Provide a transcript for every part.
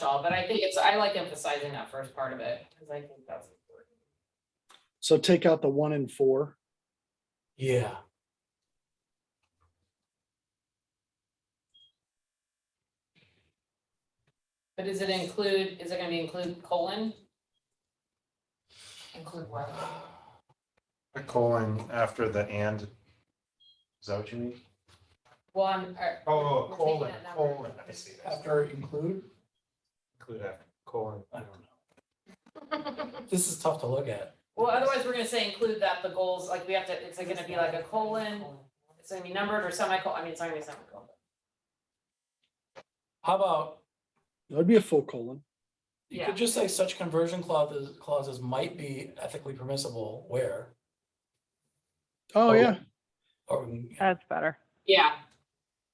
all, but I think I like emphasizing that first part of it, because I think that's important. So take out the 1 and 4. Yeah. But is it gonna be include colon? Include what? A colon after the and. Is that what you mean? Well, Oh, we're colon, taking that number. colon, I see. After include? Include after colon. I don't know. This is tough to look at. Well, otherwise, we're gonna say include that the goals, like we have to, it's gonna be like a colon, it's gonna be numbered or semicolon, I mean, it's not gonna be semicolon. How about, That would be a full colon. you Yeah. could just say such conversion clauses might be ethically permissible where, Oh, Oh. yeah. or That's better. Yeah.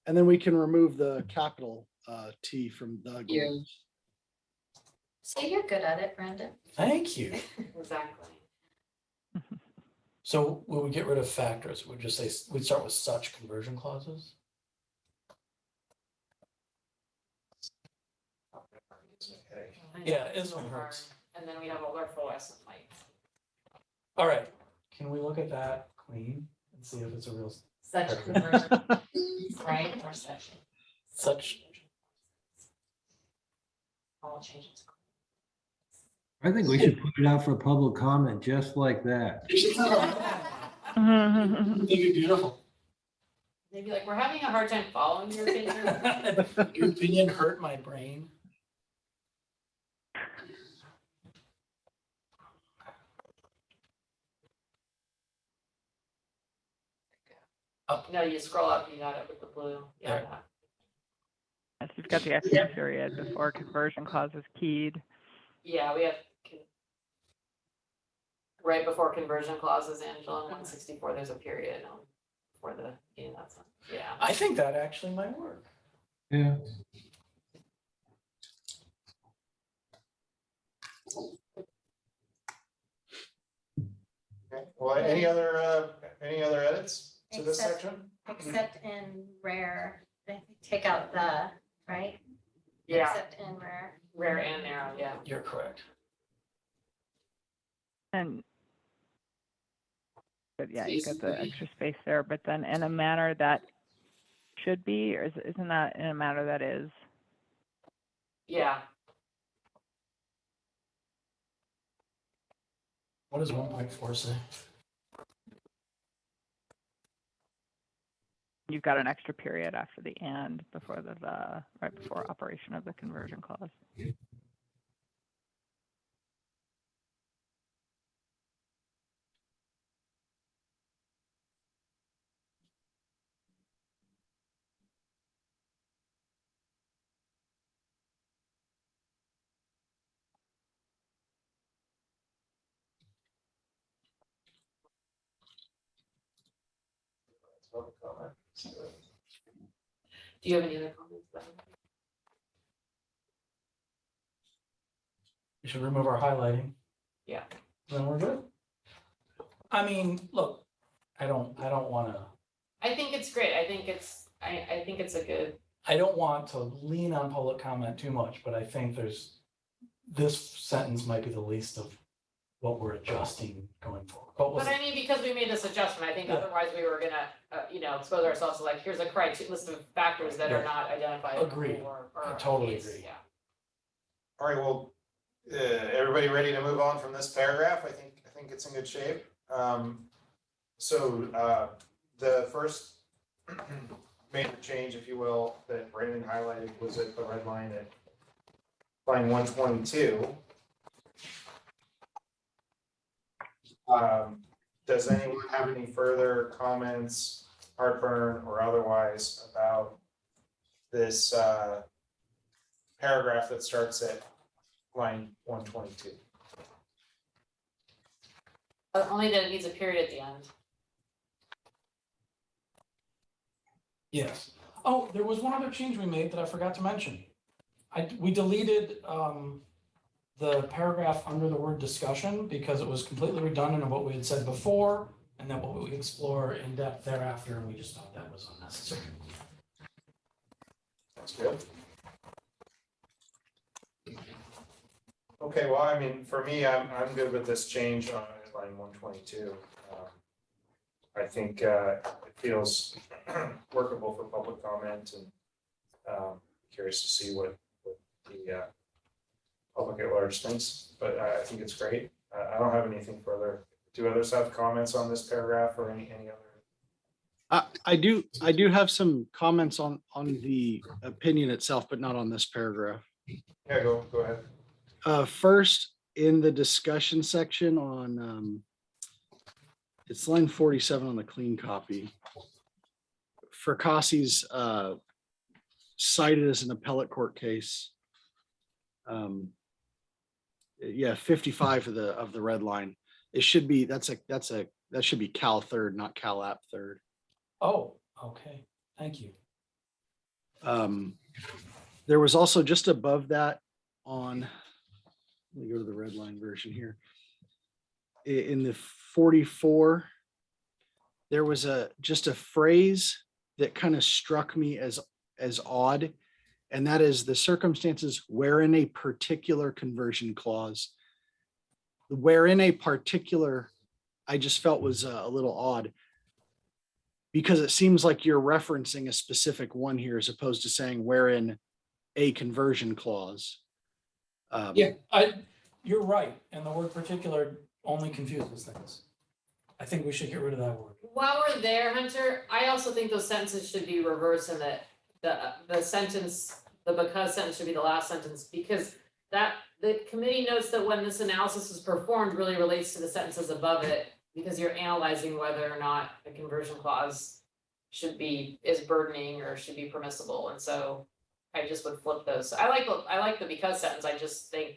And then we can remove the capital T from the Yeah. goals. See, you're good at it, Brandon. thank you. Exactly. So will we get rid of factors? We'd just say, we'd start with such conversion clauses? Yeah, it's what hurts. And then we have a full estimate, like, All right, can we look at that clean and see if it's a real such conversion, right, or such. such? All changes. I think we should put it out for public comment just like that. It'd be beautiful. They'd be like, we're having a hard time following your opinion. Your opinion hurt my brain. No, you scroll up, you got it with the blue. Yeah. There. that. Yes, you've got the estimate period before conversion clause is keyed. Yeah, we have. Right before conversion clauses, Angela, in 164, there's a period for the, that's, yeah. I think that actually might work. Yeah. Okay. Well, any other edits to this Except- section? Except in rare, they take out the, right? Yeah, Except in rare. rare and narrow, yeah. You're correct. And but yeah, you got the extra space there, but then in a manner that should be, or isn't that in a manner that is? Yeah, What does 1.4 say? You've got an extra period after the and before the right before operation of the conversion clause. Public comment. do you have any other comments? Ben? We should remove our highlighting. Yeah. Then we're good. I mean, look, I don't wanna, I think it's great, I think it's a good, I don't want to lean on public comment too much, but I think this sentence might be the least of what we're adjusting going forward. What was but it? I mean, because we made this adjustment, I think Yeah. otherwise we were gonna, expose ourselves to like, here's a list of factors that are Yeah. not identified. Agreed. or I totally case, agree. Yeah. All right, well, everybody ready to move on from this paragraph? I think it's in good shape. So the first major change, if you will, that Brandon highlighted was at the red line at line 122. Does anyone have any further comments, heartburn or otherwise, about this paragraph that starts at line 122? Only that it needs a period at the end. Yes. Oh, there was one other change we made that I forgot to mention. We deleted the paragraph under the word discussion because it was completely redundant of what we had said before and then what we explore in depth thereafter, and we just thought that was unnecessary. That's good. Okay, well, I mean, for me, I'm good with this change on line 122. I think it feels workable for public comment, and curious to see what the public at large thinks, but I think it's great. I don't have anything further. Do others have comments on this paragraph or any other? I do have some comments on the opinion itself, but not on this paragraph. Yeah, go ahead. First, in the discussion section on, it's line 47 on the clean copy. Fracasse's cited as an appellate court case. Yeah, 55 of the red line. It should be, that should be Cal third, not Cal App third. Oh, okay, thank you. There was also just above that on, let me go to the red line version here. In the 44, there was just a phrase that kind of struck me as odd. And that is the circumstances wherein a particular conversion clause, wherein a particular, I just felt was a little odd. Because it seems like you're referencing a specific one here as opposed to saying wherein a conversion clause. Yeah, you're right, and the word particular only confuses things. I think we should get rid of that word. While we're there, Hunter, I also think those sentences should be reversed and that the sentence, the because sentence should be the last sentence, because that the committee notes that when this analysis is performed really relates to the sentences above it, because you're analyzing whether or not a conversion clause is burdening or should be permissible. And so I just would flip those. I like the because sentence. I just think,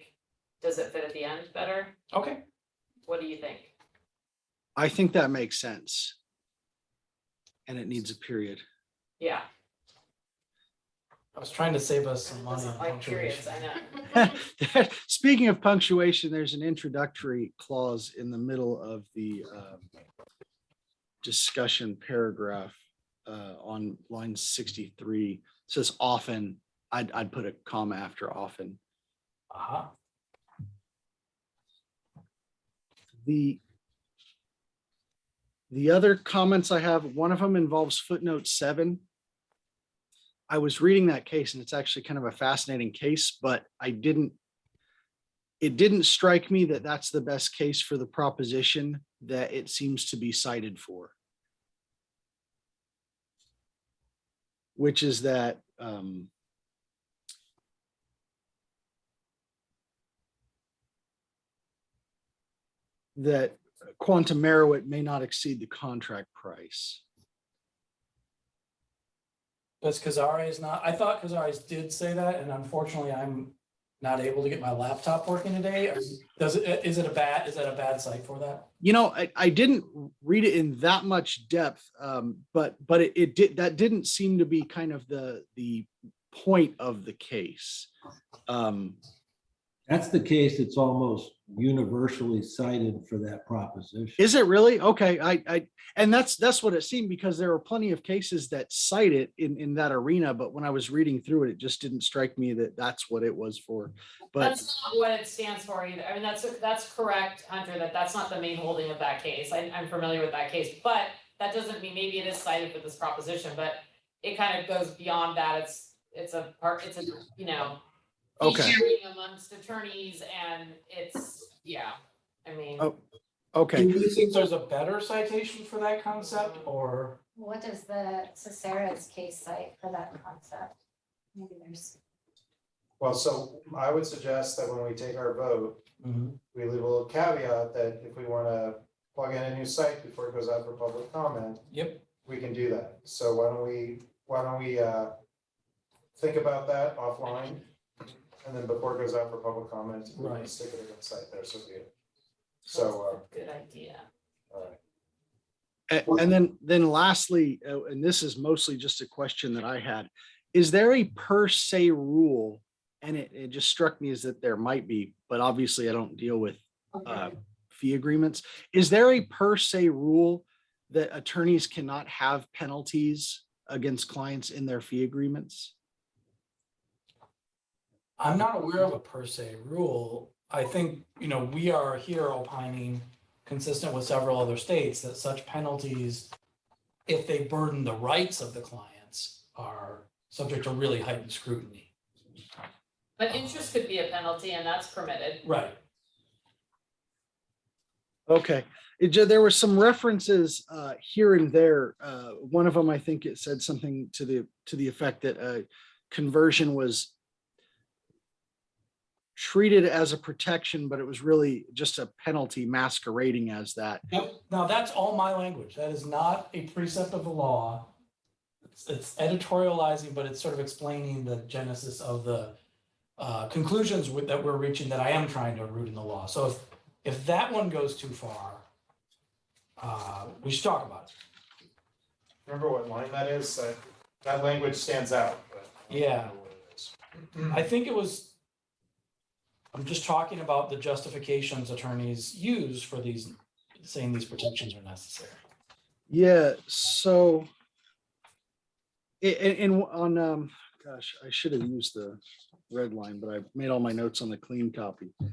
does it fit at the end better? Okay, What do you think? I think that makes sense. And it needs a period. Yeah. I was trying to save us some money on Doesn't like periods, punctuation. I know. Speaking of punctuation, there's an introductory clause in the middle of the discussion paragraph on line 63. It says often. I'd put a comma after often. Uh-huh. The other comments I have, one of them involves footnote 7. I was reading that case and it's actually kind of a fascinating case, but it didn't strike me that that's the best case for the proposition that it seems to be cited for. Which is that that quantum merit may not exceed the contract price. That's Kazari is not, I thought Kazari's did say that, and unfortunately, I'm not able to get my laptop working today. Is that a bad site for that? You know, I didn't read it in that much depth, but that didn't seem to be kind of the point of the case. That's the case that's almost universally cited for that proposition. Is it really? Okay, and that's what it seemed, because there were plenty of cases that cite it in that arena, but when I was reading through it just didn't strike me that that's what it was for. But That's not what it stands for either. I mean, that's correct, Hunter, that's not the main holding of that case. I'm familiar with that case, but that doesn't mean, maybe it is cited for this proposition, but it kind of goes beyond that. It's a you know, okay, sharing amongst attorneys, and yeah, I mean. Oh, okay. Do you think there's a better citation for that concept, or? What does the Cicera's case cite for that concept? Maybe there's. Well, so I would suggest that when we take our vote, we leave a little caveat that if we want to plug in a new site before it goes out for public comment, Yep. we can do that. So why don't we think about that offline? And then before it goes out for public comment, we can Right. stick it in the site there, so be it. So, Good idea. all right. And then lastly, and this is mostly just a question that I had, is there a per se rule? And it just struck me as that there might be, but obviously I don't deal with fee agreements. Is there a per se rule that attorneys cannot have penalties against clients in their fee agreements? I'm not aware of a per se rule. I think, we are here opining, consistent with several other states, that such penalties, if they burden the rights of the clients, are subject to really heightened scrutiny. But interest could be a penalty and that's permitted. Right. Okay, there were some references here and there. One of them, I think it said something to the effect that conversion was treated as a protection, but it was really just a penalty masquerading as that. Yep. Now, that's all my language. That is not a precept of the law. It's editorializing, but it's sort of explaining the genesis of the conclusions that we're reaching that I am trying to root in the law. So if that one goes too far, we should talk about it. Remember what line that is? That language stands out, but. I don't Yeah. remember what it is. I think it was, I'm just talking about the justifications attorneys use for saying these protections are necessary. Yeah, so gosh, I should have used the red line, but I made all my notes on the clean copy. Do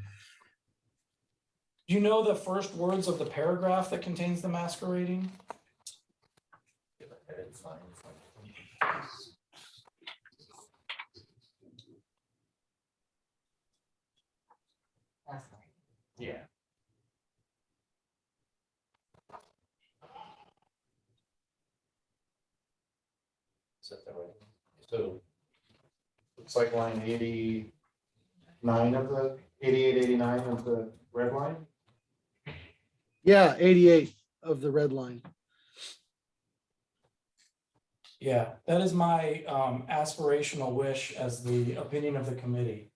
you know the first words of the paragraph that contains the masquerading? Yeah. Is that the right? So. Looks like line 89 of the, 88, 89 of the red line. Yeah, 88 of the red line. Yeah, that is my aspirational wish as the opinion of the committee.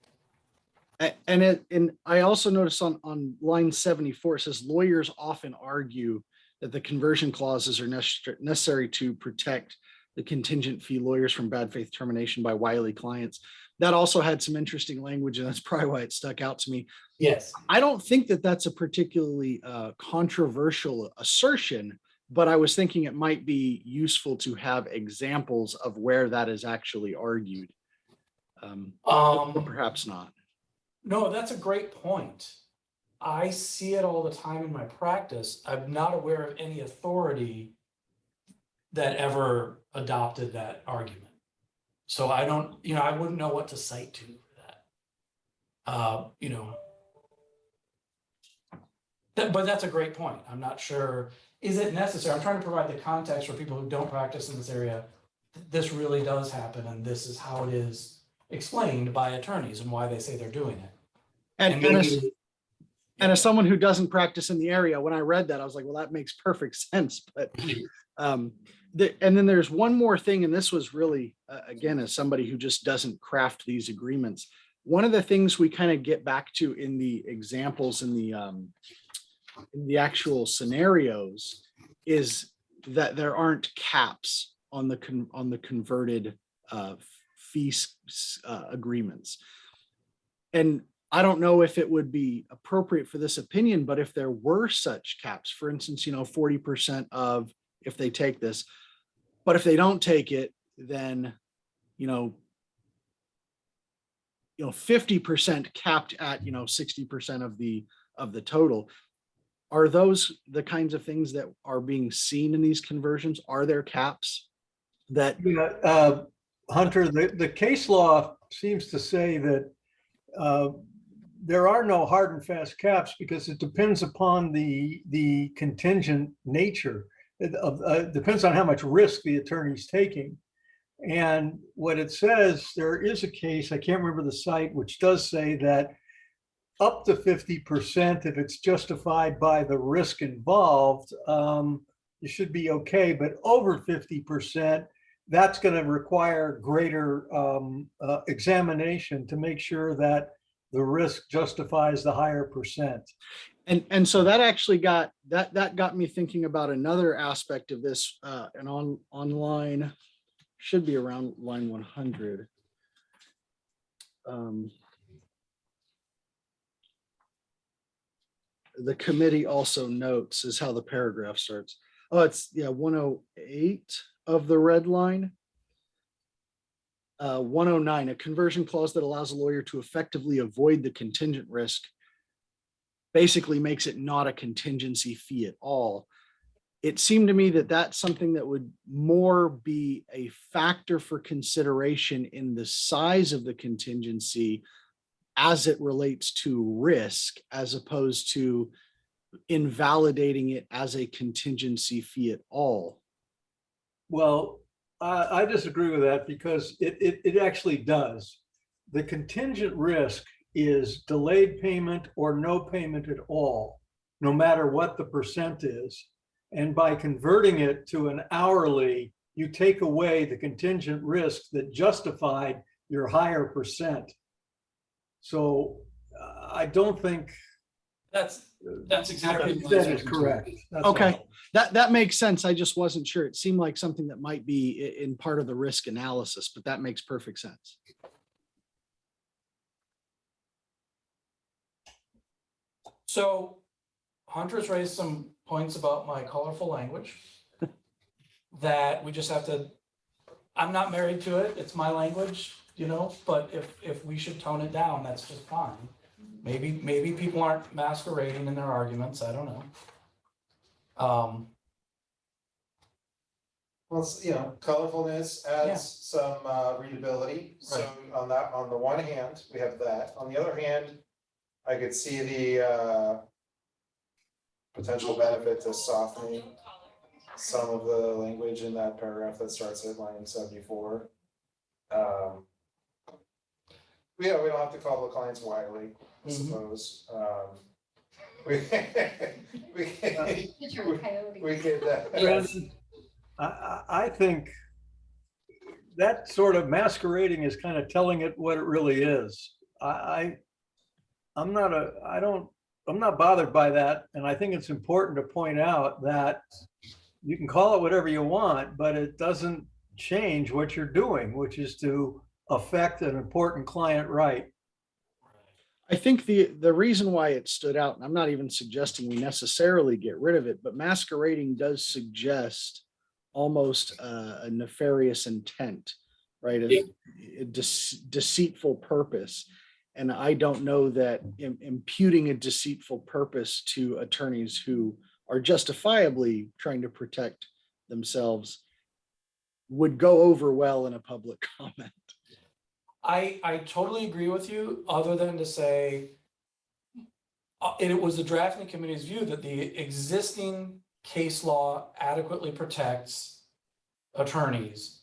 And I also noticed on line 74, it says lawyers often argue that the conversion clauses are necessary to protect the contingent fee lawyers from bad faith termination by wily clients. That also had some interesting language, and that's probably why it stuck out to me. Yes. I don't think that that's a particularly controversial assertion, but I was thinking it might be useful to have examples of where that is actually argued. Or perhaps not. No, that's a great point. I see it all the time in my practice. I'm not aware of any authority that ever adopted that argument. So I don't, I wouldn't know what to cite to for that. But that's a great point. I'm not sure, is it necessary? I'm trying to provide the context for people who don't practice in this area. This really does happen, and this is how it is explained by attorneys and why they say they're doing it. And as someone who doesn't practice in the area, when I read that, I was like, well, that makes perfect sense. But and then there's one more thing, and this was really, again, as somebody who just doesn't craft these agreements, one of the things we kind of get back to in the examples in the actual scenarios is that there aren't caps on the converted fees agreements. And I don't know if it would be appropriate for this opinion, but if there were such caps, for instance, 40% of if they take this, but if they don't take it, then 50% capped at 60% of the total. Are those the kinds of things that are being seen in these conversions? Are there caps that? Yeah, Hunter, the case law seems to say that there are no hard and fast caps because it depends upon the contingent nature. It depends on how much risk the attorney's taking. And what it says, there is a case, I can't remember the site, which does say that up to 50%, if it's justified by the risk involved, you should be okay. But over 50%, that's going to require greater examination to make sure that the risk justifies the higher percent. And so that actually got me thinking about another aspect of this, and online should be around line 100. The committee also notes is how the paragraph starts. Oh, it's 108 of the red line. 109, a conversion clause that allows a lawyer to effectively avoid the contingent risk basically makes it not a contingency fee at all. It seemed to me that that's something that would more be a factor for consideration in the size of the contingency as it relates to risk, as opposed to invalidating it as a contingency fee at all. Well, I disagree with that because it actually does. The contingent risk is delayed payment or no payment at all, no matter what the percent is. And by converting it to an hourly, you take away the contingent risk that justified your higher percent. So I don't think That's exactly. what you said is correct. That's Okay. all. That makes sense. I just wasn't sure. It seemed like something that might be in part of the risk analysis, but that makes perfect sense. So Hunter's raised some points about my colorful language that we just have to, I'm not married to it. It's my language, you know, but if we should tone it down, that's just fine. Maybe people aren't masquerading in their arguments. I don't know. Well, colorfulness adds some readability. So on the one hand, we have that. On the other hand, I could see the potential benefit to softening some of the language in that paragraph that starts at line 74. We don't have to call the clients wily, I suppose. We Picture a coyote. we could. Brandon, I think that sort of masquerading is kind of telling it what it really is. I'm not bothered by that. And I think it's important to point out that you can call it whatever you want, but it doesn't change what you're doing, which is to affect an important client right. I think the reason why it stood out, and I'm not even suggesting we necessarily get rid of it, but masquerading does suggest almost a nefarious intent, right? A deceitful purpose. And I don't know that imputing a deceitful purpose to attorneys who are justifiably trying to protect themselves would go over well in a public comment. I totally agree with you, other than to say, it was the drafting committee's view that the existing case law adequately protects attorneys.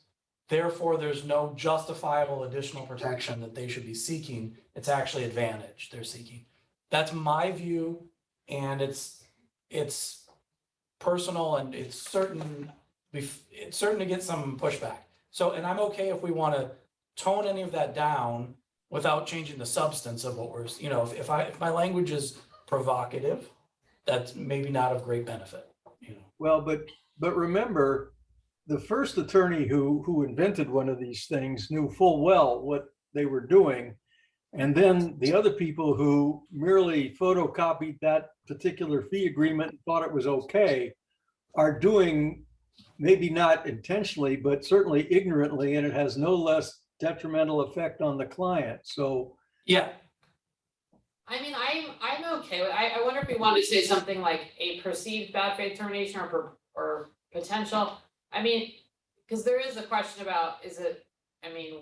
Therefore, there's no justifiable additional protection that they should be seeking. It's actually advantage they're seeking. That's my view, and it's personal, and it's certain to get some pushback. So, and I'm okay if we want to tone any of that down without changing the substance of what we're, if my language is provocative, that's maybe not of great benefit, Well, but remember, the first attorney who invented one of these things knew full well what they were doing. And then the other people who merely photocopied that particular fee agreement and thought it was okay are doing, maybe not intentionally, but certainly ignorantly, and it has no less detrimental effect on the client. So yeah. I mean, I'm okay with, I wonder if we want to say something like a perceived bad faith termination or potential. I mean, because there is a question about,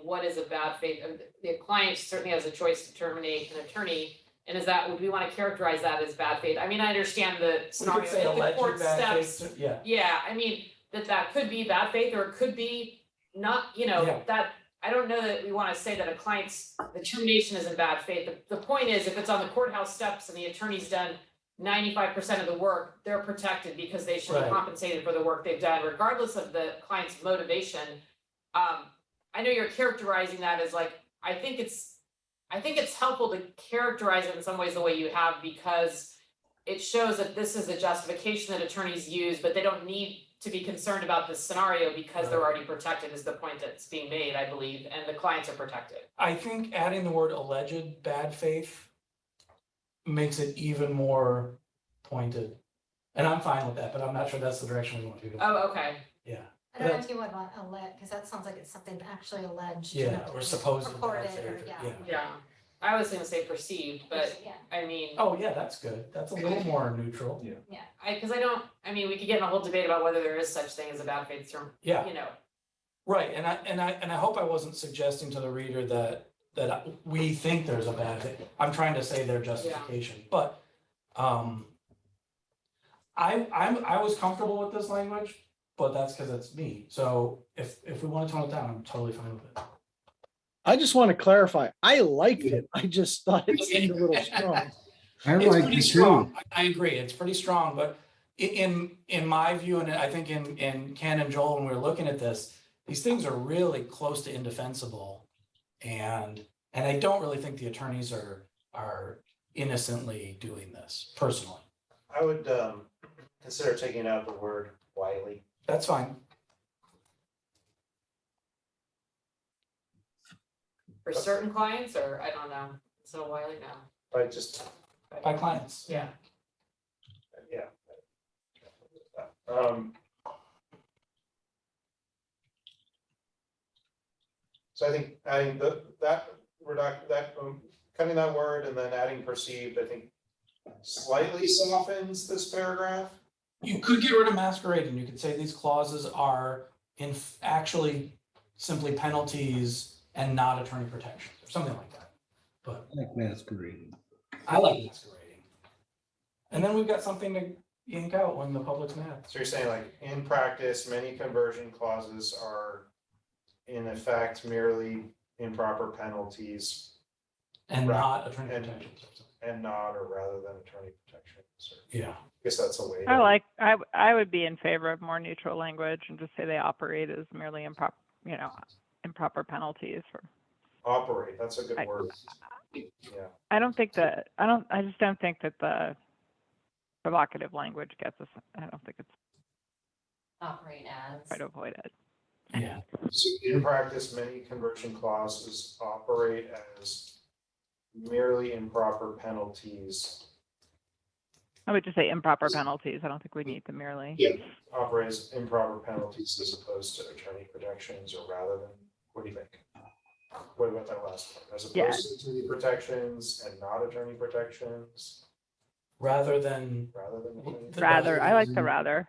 what is a bad faith? The client certainly has a choice to terminate an attorney. And would we want to characterize that as bad faith? I mean, I understand the scenario, say the alleged court bad steps. faith, yeah. Yeah, I mean, that could be bad faith, or it could be not, Yeah. that, I don't know that we want to say that the termination is in bad faith. The point is, if it's on the courthouse steps and the attorney's done 95% of the work, they're protected because they should be Right. compensated for the work they've done, regardless of the client's motivation. I know you're characterizing that as like, I think it's helpful to characterize it in some ways the way you have, because it shows that this is a justification that attorneys use, but they don't need to be concerned about this scenario because they're already protected, is the point that's being made, I believe, and the clients are protected. I think adding the word alleged bad faith makes it even more pointed. And I'm fine with that, but I'm not sure that's the direction we want to go. Oh, okay. Yeah. I don't know if you would want because that sounds like it's something actually alleged. Yeah, or supposed bad Reported, faith, or, yeah. Yeah. I was gonna say perceived, but Yeah, I mean, Oh, yeah, that's good. That's a little more neutral. Yeah. we could get in a whole debate about whether there is such thing as a bad faith term, Yeah. you know. Right, and I hope I wasn't suggesting to the reader that we think there's a bad thing. I'm trying to say their justification, but, I was comfortable with this language, but that's because it's me. So if we want to tone it down, I'm totally fine with it. I just want to clarify, I liked it. I just thought it seemed a little strong. I It's like pretty it strong. too. I agree. It's pretty strong, but in my view, and I think in Ken and Joel, when we were looking at this, these things are really close to indefensible. And I don't really think the attorneys are innocently doing this personally. I would consider taking out the word wily. That's fine. For certain clients, or I don't know, so Wiley now. I just, By clients. Yeah. yeah. So I think adding cutting that word and then adding perceived, I think slightly softens this paragraph. You could get rid of masquerade and you could say these clauses are actually simply penalties and not attorney protection or something like that. But I like masquerading. I like masquerading. And then we've got something to yank out when the public's mad. So you're saying like, in practice, many conversion clauses are in effect merely improper penalties And Right. not attorney And- protections. and not, or rather than attorney protections. Or- Yeah. I guess that's a way. I would be in favor of more neutral language and just say they operate as merely improper penalties for. Operate, that's a good I- word. Yeah, I just don't think that the provocative language gets us, I don't think it's operate as. try to avoid it. Yeah. so in practice, many conversion clauses operate as merely improper penalties. I would just say improper penalties. I don't think we need to merely. Operate as improper penalties as opposed to attorney protections, or rather than, what do you think? What about that last part? As Yeah. opposed to attorney protections and not attorney protections, Rather than, rather than. attorney- Rather, I like the rather.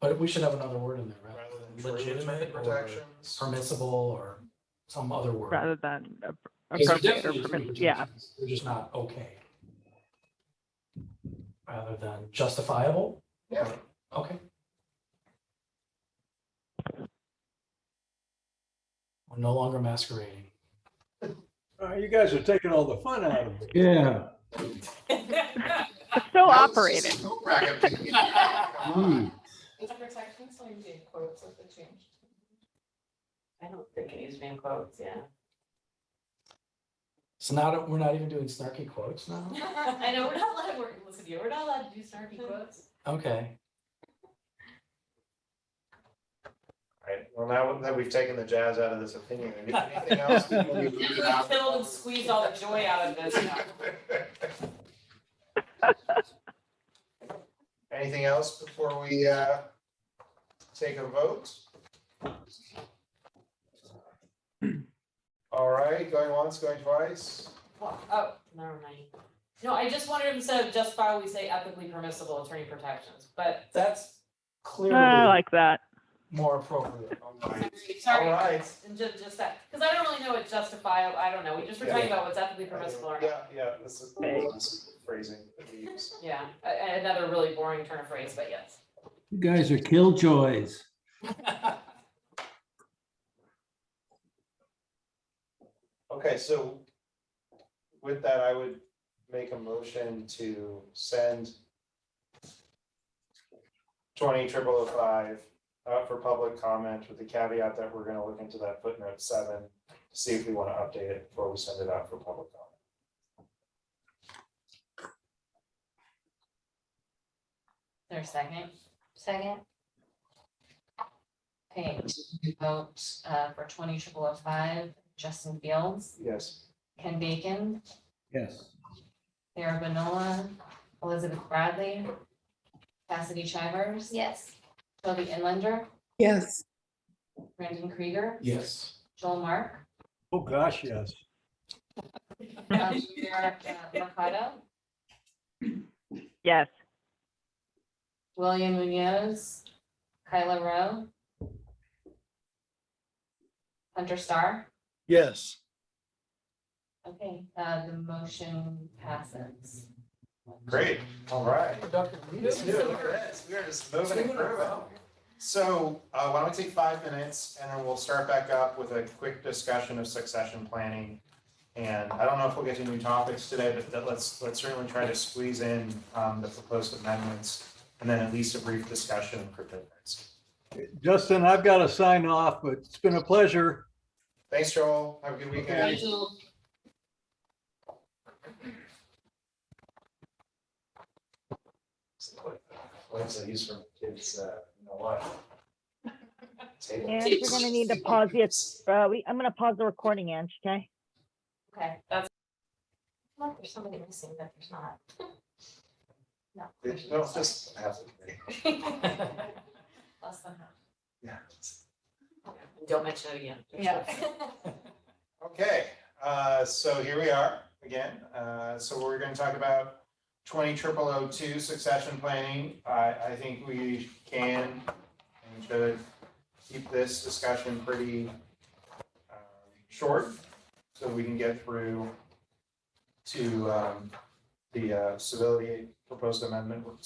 but we should have another word in there, Rather than right? true Legitimate attorney or protections. permissible or some other word. Rather than Because they're appropriate or definitely attorney permissible. Yeah. protections, they're just not okay. Rather than justifiable? Yeah. Okay. We're no longer masquerading. You guys are taking all the fun out of it. Yeah. It's still operating. Gee. Is protection still need to be in quotes if it changed? I don't think it needs to be in quotes, yeah. So now we're not even doing snarky quotes now? I know, we're not allowed, listen to you, we're not allowed to do snarky quotes. Okay. Right, well, now that we've taken the jazz out of this opinion, anything else? We've killed and squeezed all the joy out of this now. Anything else before we take a vote? All right, going once, going twice. Oh, never mind. No, I just wondered if instead of justifiable, we say ethically permissible attorney protections, but. That's I clearly like that. more appropriate. Sorry, All right. and just that, because I don't really know what justifiable, I don't know, we just were talking about what's ethically permissible or not. Yeah, this is phrasing that we use. Yeah, another really boring turn of phrase, but yes. You guys are killjoys. Okay, so with that, I would make a motion to send 20/005 out for public comment with the caveat that we're gonna look into that footnote 7 to see if we want to update it before we send it out for public comment. There's second. Second. Okay, we vote for 20/005, Justin Fields, Yes. Ken Bacon, Yes. Sarah Bonola, Elizabeth Bradley, Cassidy Chivers. Yes. Toby Inlander, Yes. Brandon Krieger, Yes. Joel Mark, Oh, gosh, yes. Mayor Mercado, Yes. William Munoz, Kyla Rowe, Hunter Starr. Yes. Okay, the motion passes. Great, all right. Productive meeting. Let's do it. Look at this. We are just moving and grooving. So why don't we take 5 minutes and then we'll start back up with a quick discussion of succession planning. And I don't know if we'll get to new topics today, but let's certainly try to squeeze in the proposed amendments and then at least a brief discussion of crypto currency. Justin, I've got to sign off, but it's been a pleasure. Thanks, Joel. Have a good weekend. What's the use for kids, you know what? And we're gonna need to pause it. I'm gonna pause the recording, Ange, okay? Okay, that's. Look, there's somebody missing, but there's not. No. No, just have it. Less than half. Yeah. Don't mention it again. Yeah. Okay, so here we are again. So we're going to talk about 20-0002 succession planning. I think we can and should keep this discussion pretty short so we can get through to the civility proposed amendment and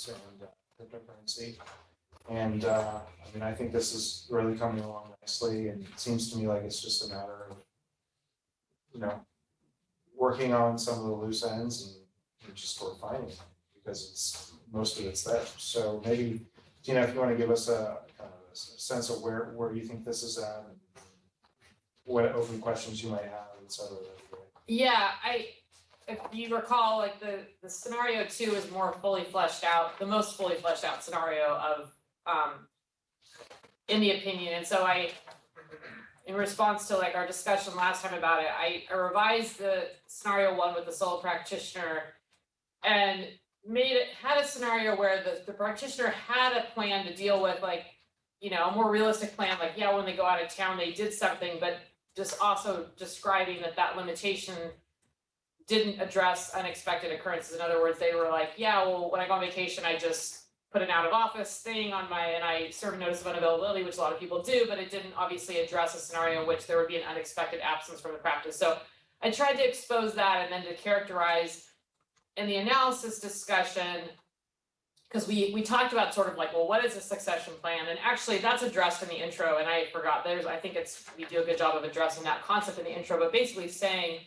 cryptocurrency. And I mean, I think this is really coming along nicely, and it seems to me like it's just a matter of, you know, working on some of the loose ends and just refining it, because most of it's there. So maybe, Gina, if you want to give us a kind of a sense of where you think this is at, and what open questions you might have, et cetera. Yeah, if you recall, like the scenario 2 is more fully fleshed out, the most fully fleshed out scenario of, in the opinion. And so in response to like our discussion last time about it, I revised the scenario 1 with the sole practitioner and had a scenario where the practitioner had a plan to deal with, like, you know, a more realistic plan, like, yeah, when they go out of town, they did something, but just also describing that limitation didn't address unexpected occurrences. In other words, they were like, yeah, well, when I go on vacation, I just put an out of office thing on and I serve a notice of unavailability, which a lot of people do, but it didn't obviously address a scenario in which there would be an unexpected absence from the practice. So I tried to expose that and then to characterize in the analysis discussion, because we talked about sort of like, well, what is a succession plan? And actually that's addressed in the intro, and I forgot, I think we do a good job of addressing that concept in the intro, but basically saying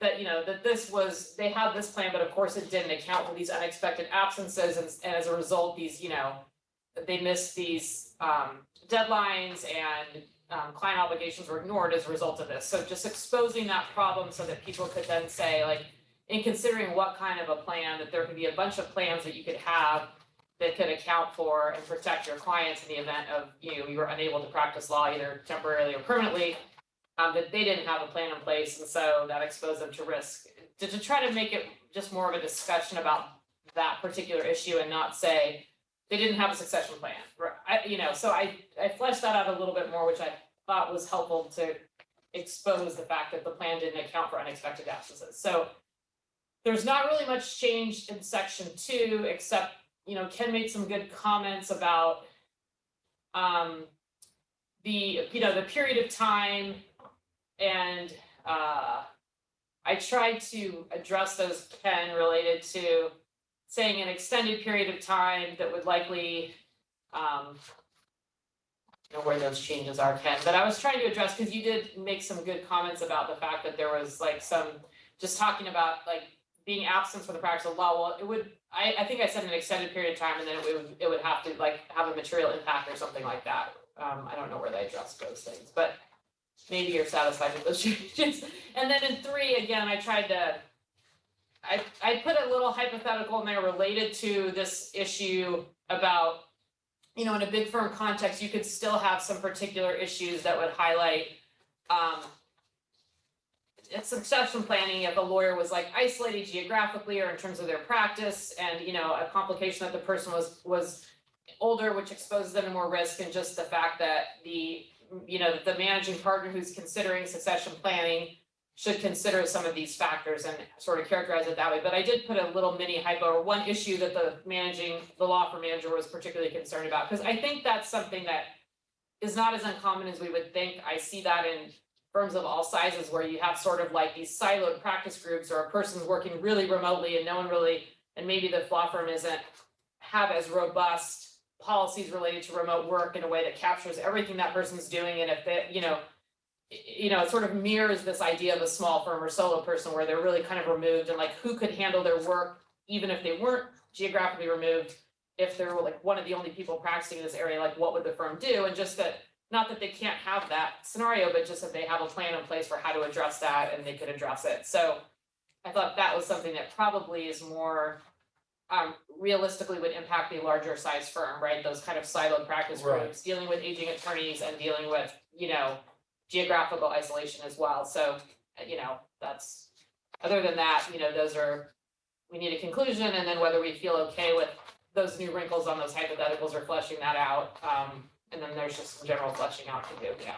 that, you know, that they had this plan, but of course it didn't account for these unexpected absences, and as a result, these, you know, they missed these deadlines, and client obligations were ignored as a result of this. So just exposing that problem so that people could then say, like, in considering what kind of a plan, that there could be a bunch of plans that you could have that could account for and protect your clients in the event of, you know, you were unable to practice law either temporarily or permanently. That they didn't have a plan in place, and so that exposed them to risk. To try to make it just more of a discussion about that particular issue and not say they didn't have a succession plan. So I fleshed that out a little bit more, which I thought was helpful to expose the fact that the plan didn't account for unexpected absences. So there's not really much change in section 2, except, you know, Ken made some good comments about the period of time. And I tried to address those, Ken, related to saying an extended period of time that would likely, I don't know where those changes are, Ken, but I was trying to address, because you did make some good comments about the fact that there was like just talking about like being absent from the practice of law. Well, it would, I think I said an extended period of time, and then it would have to like have a material impact or something like that. I don't know where they addressed those things, but maybe you're satisfied with those changes. And then in 3, again, I tried to, I put a little hypothetical in there related to this issue about, you know, in a big firm context, you could still have some particular issues that would highlight it's succession planning if a lawyer was like isolated geographically or in terms of their practice, and, you know, a complication that the person was older, which exposes them to more risk, and just the fact that the the managing partner who's considering succession planning should consider some of these factors and sort of characterize it that way. But I did put a little mini hypo, or one issue that the law firm manager was particularly concerned about, because I think that's something that is not as uncommon as we would think. I see that in firms of all sizes where you have sort of like these siloed practice groups, or a person's working really remotely and no one really, and maybe the law firm isn't have as robust policies related to remote work in a way that captures everything that person's doing. And if they, it sort of mirrors this idea of a small firm or solo person where they're really kind of removed, and like who could handle their work even if they weren't geographically removed. If they were like one of the only people practicing in this area, like what would the firm do? And just that, not that they can't have that scenario, but just that they have a plan in place for how to address that and they could address it. So I thought that was something that probably is more realistically would impact the larger size firm, right? Those kind of siloed practice groups, dealing with aging attorneys and dealing with, geographical isolation as well. So, that's, other than that, those are, we need a conclusion, and then whether we feel okay with those new wrinkles on those hypotheticals or fleshing that out. And then there's just some general fleshing out to do, yeah.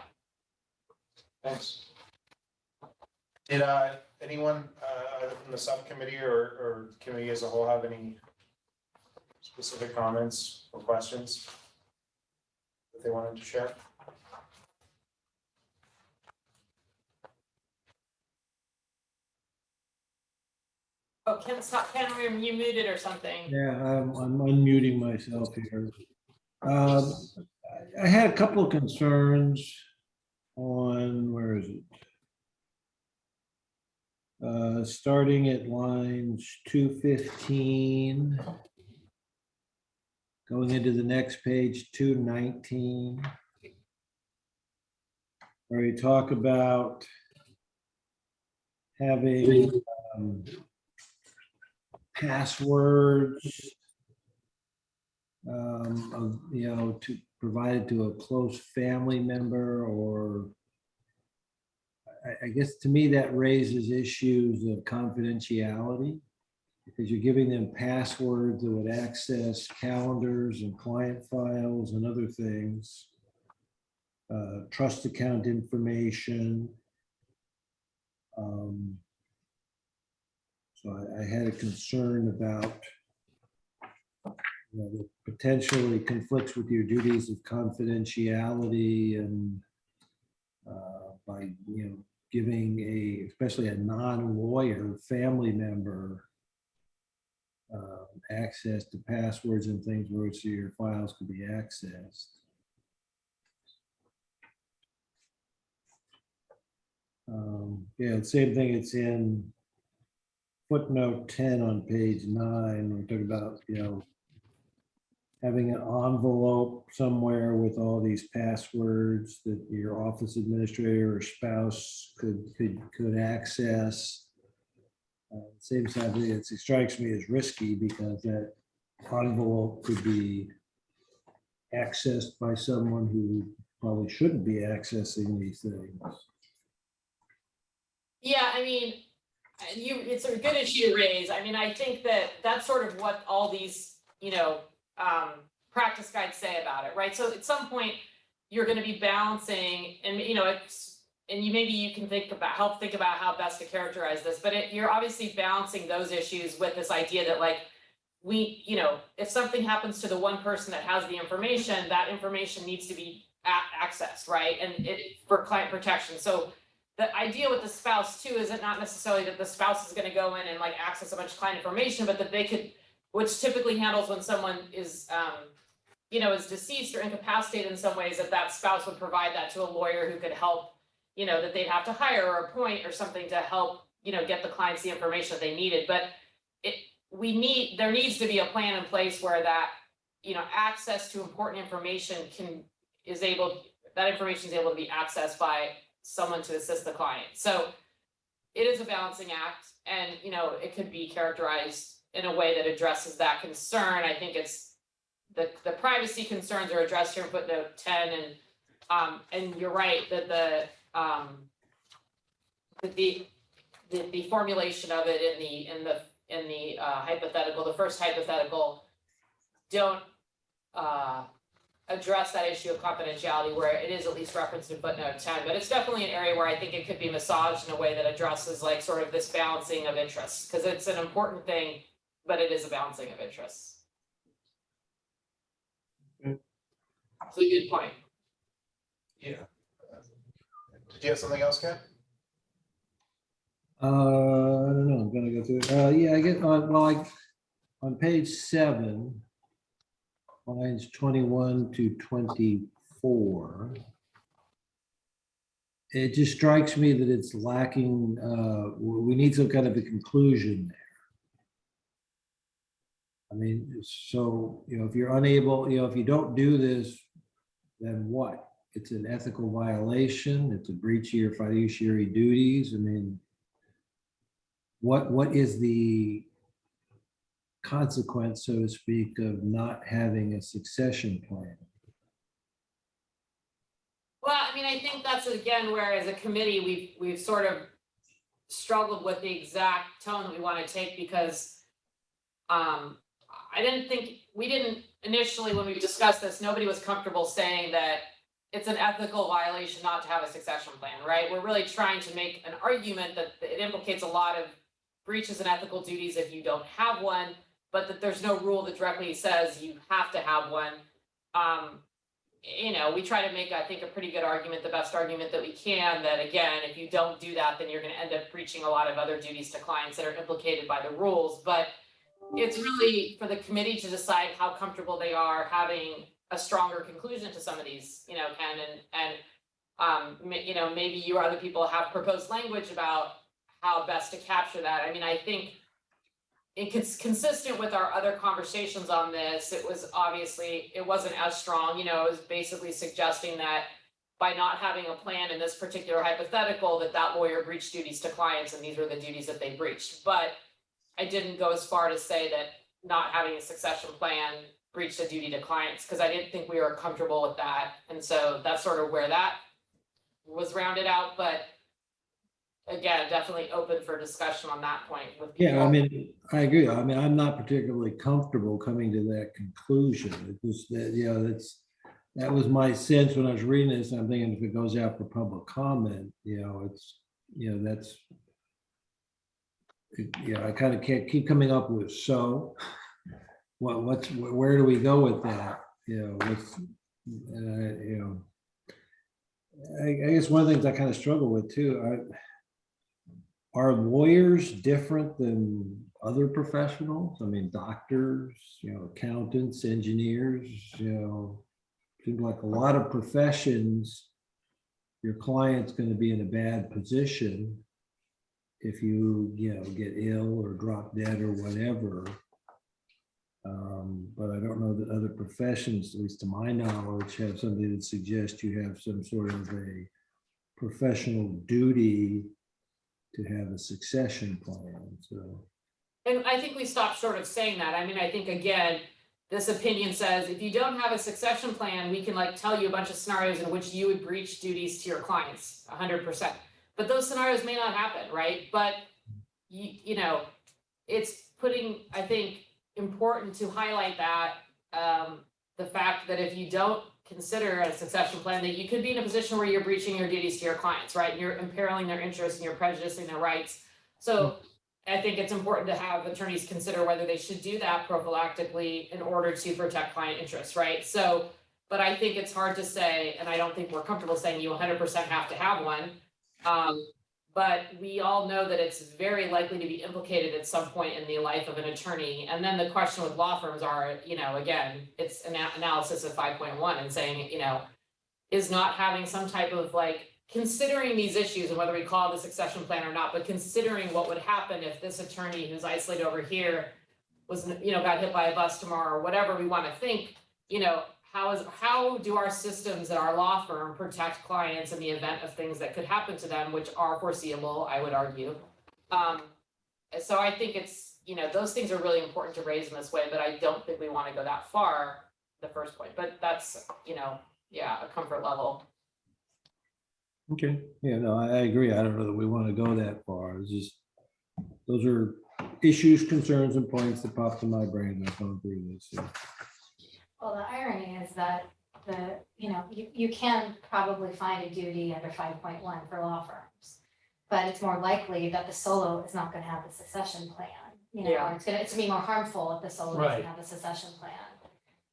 Thanks. Did anyone either from the subcommittee or committee as a whole have any specific comments or questions that they wanted to share? Oh, Ken, you muted or something. Yeah, I'm unmuting myself here. I had a couple of concerns on, where is it? Starting at lines 215, going into the next page, 219, where you talk about having passwords, to provided to a close family member, or I guess to me that raises issues of confidentiality, because you're giving them passwords that would access calendars and client files and other things, trust account information. So I had a concern about that potentially conflicts with your duties of confidentiality, and by giving especially a non-lawyer family member access to passwords and things where your files could be accessed. Yeah, same thing. It's in footnote 10 on page 9. We're talking about, having an envelope somewhere with all these passwords that your office administrator or spouse could access. Same time, it strikes me as risky, because that envelope could be accessed by someone who probably shouldn't be accessing these things. Yeah, I mean, it's a good issue to raise. I mean, I think that that's sort of what all these, practice guides say about it, right? So at some point, you're going to be balancing, and maybe you can help think about how best to characterize this, but you're obviously balancing those issues with this idea that, like, if something happens to the one person that has the information, that information needs to be accessed, right? And for client protection. So the idea with the spouse too is it not necessarily that the spouse is going to go in and like access a bunch of client information, but that they could, which typically handles when someone is, is deceased or incapacitated in some ways, that spouse would provide that to a lawyer who could help, that they'd have to hire or appoint or something to help, get the clients the information that they needed. But there needs to be a plan in place where that, access to important information that information is able to be accessed by someone to assist the client. So it is a balancing act, and it could be characterized in a way that addresses that concern. I think it's the privacy concerns are addressed here in footnote 10, and you're right that the formulation of it in the hypothetical, the first hypothetical, don't address that issue of confidentiality where it is at least referenced in footnote 10, but it's definitely an area where I think it could be massaged in a way that addresses like sort of this balancing of interests, because it's an important thing, but it is a balancing of interests. Okay. It's a good point. Yeah. Did you have something else, Ken? I don't know, I'm gonna go through, yeah, I get, on page 7, lines 21 to 24. It just strikes me that it's lacking, we need some kind of a conclusion there. I mean, so, if you're unable, if you don't do this, then what? It's an ethical violation, it's a breach of your fiduciary duties. I mean, what is the consequence, so to speak, of not having a succession plan? Well, I mean, I think that's again where as a committee, we've sort of struggled with the exact tone that we want to take because we didn't initially, when we discussed this, nobody was comfortable saying that it's an ethical violation not to have a succession plan, right? We're really trying to make an argument that it implicates a lot of breaches and ethical duties if you don't have one, but that there's no rule that directly says you have to have one. We try to make, I think, a pretty good argument, the best argument that we can, that again, if you don't do that, then you're going to end up breaching a lot of other duties to clients that are implicated by the rules. But it's really for the committee to decide how comfortable they are having a stronger conclusion to some of these, Ken, and maybe you or other people have proposed language about how best to capture that. I mean, I think it's consistent with our other conversations on this. It wasn't as strong, it was basically suggesting that by not having a plan in this particular hypothetical, that lawyer breached duties to clients and these were the duties that they breached. But I didn't go as far to say that not having a succession plan breached a duty to clients, because I didn't think we were comfortable with that. And so that's sort of where that was rounded out. But again, definitely open for discussion on that point with people. Yeah, I mean, I agree. I mean, I'm not particularly comfortable coming to that conclusion. It was that, that was my sense when I was reading this. I'm thinking if it goes out for public comment, I kind of can't keep coming up with, so where do we go with that? I guess one of the things I kind of struggle with too, are lawyers different than other professionals? I mean, doctors, accountants, engineers, seems like a lot of professions, your client's going to be in a bad position if you, get ill or drop dead or whatever. But I don't know that other professions, at least to my knowledge, have something that suggests you have some sort of a professional duty to have a succession plan. So, and I think we stopped short of saying that. I mean, I think again, this opinion says if you don't have a succession plan, we can tell you a bunch of scenarios in which you would breach duties to your clients 100%. But those scenarios may not happen, right? But it's I think, important to highlight that the fact that if you don't consider a succession plan, that you could be in a position where you're breaching your duties to your clients, right? You're imperiling their interests and you're prejudicing their rights. So I think it's important to have attorneys consider whether they should do that prophylactically in order to protect client interests, right? So, but I think it's hard to say, and I don't think we're comfortable saying you 100% have to have one. But we all know that it's very likely to be implicated at some point in the life of an attorney. And then the question with law firms are, again, it's an analysis of 5.1 and saying, is not having some type of considering these issues and whether we call it a succession plan or not, but considering what would happen if this attorney who's isolated over here was, got hit by a bus tomorrow or whatever we want to think, how do our systems at our law firm protect clients in the event of things that could happen to them, which are foreseeable, I would argue. So I think it's, those things are really important to raise in this way, but I don't think we want to go that far, the first point, but that's, a comfort level. okay, yeah, no, I agree. I don't know that we want to go that far. It's just, those are issues, concerns, and points that popped in my brain. I've gone through this. So. Well, the irony is that the, you can probably find a duty under 5.1 for law firms. But it's more likely that the solo is not gonna have the succession plan, Yeah. or it's gonna be more harmful if the solo doesn't Right. have the succession plan.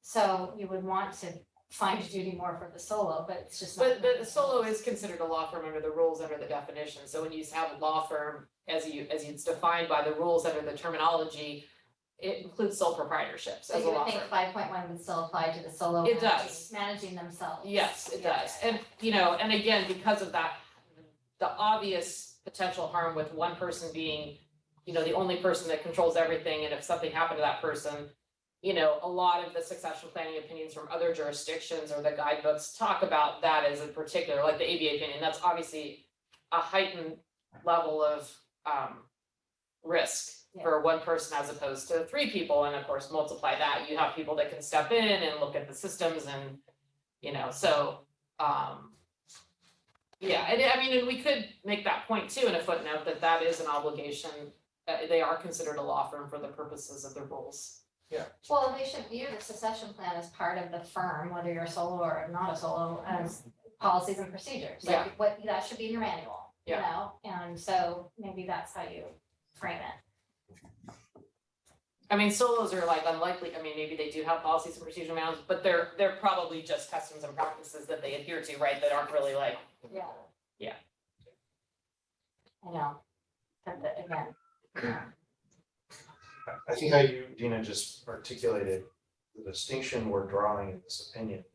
So you would want to find a duty more for the solo, but it's just. not- But the solo is considered a law firm under the rules, under the definition, so when you have a law firm, as it's defined by the rules under the terminology, it includes sole proprietorships So as a you law would think firm. 5.1 would still apply to the solo. It does. Managing themselves. Yes, it Yeah. does, and and again, because of that, the obvious potential harm with one person being, the only person that controls everything, and if something happened to that person, a lot of the succession planning opinions from other jurisdictions or the guidebooks talk about that as in particular, like the ABA opinion, that's obviously a heightened level of risk for one person as opposed to 3 people, and of course, multiply that, you have people that can step in and look at the systems and, so, yeah, and I mean, and we could make that point too in a footnote, that is an obligation, they are considered a law firm for the purposes of the rules. Well, they should view the succession plan as part of the firm, whether you're a solo or not a solo, as policies and procedures. Yeah. Like what, that should be in your manual, Yeah. and so maybe that's how you frame it. I mean, solos are like unlikely, I mean, maybe they do have policies and procedure manuals, but they're probably just customs and practices that they adhere to, right, that aren't really like, Yeah. Yeah. I know, but again. I think how you, Dina, just articulated the distinction we're drawing in this opinion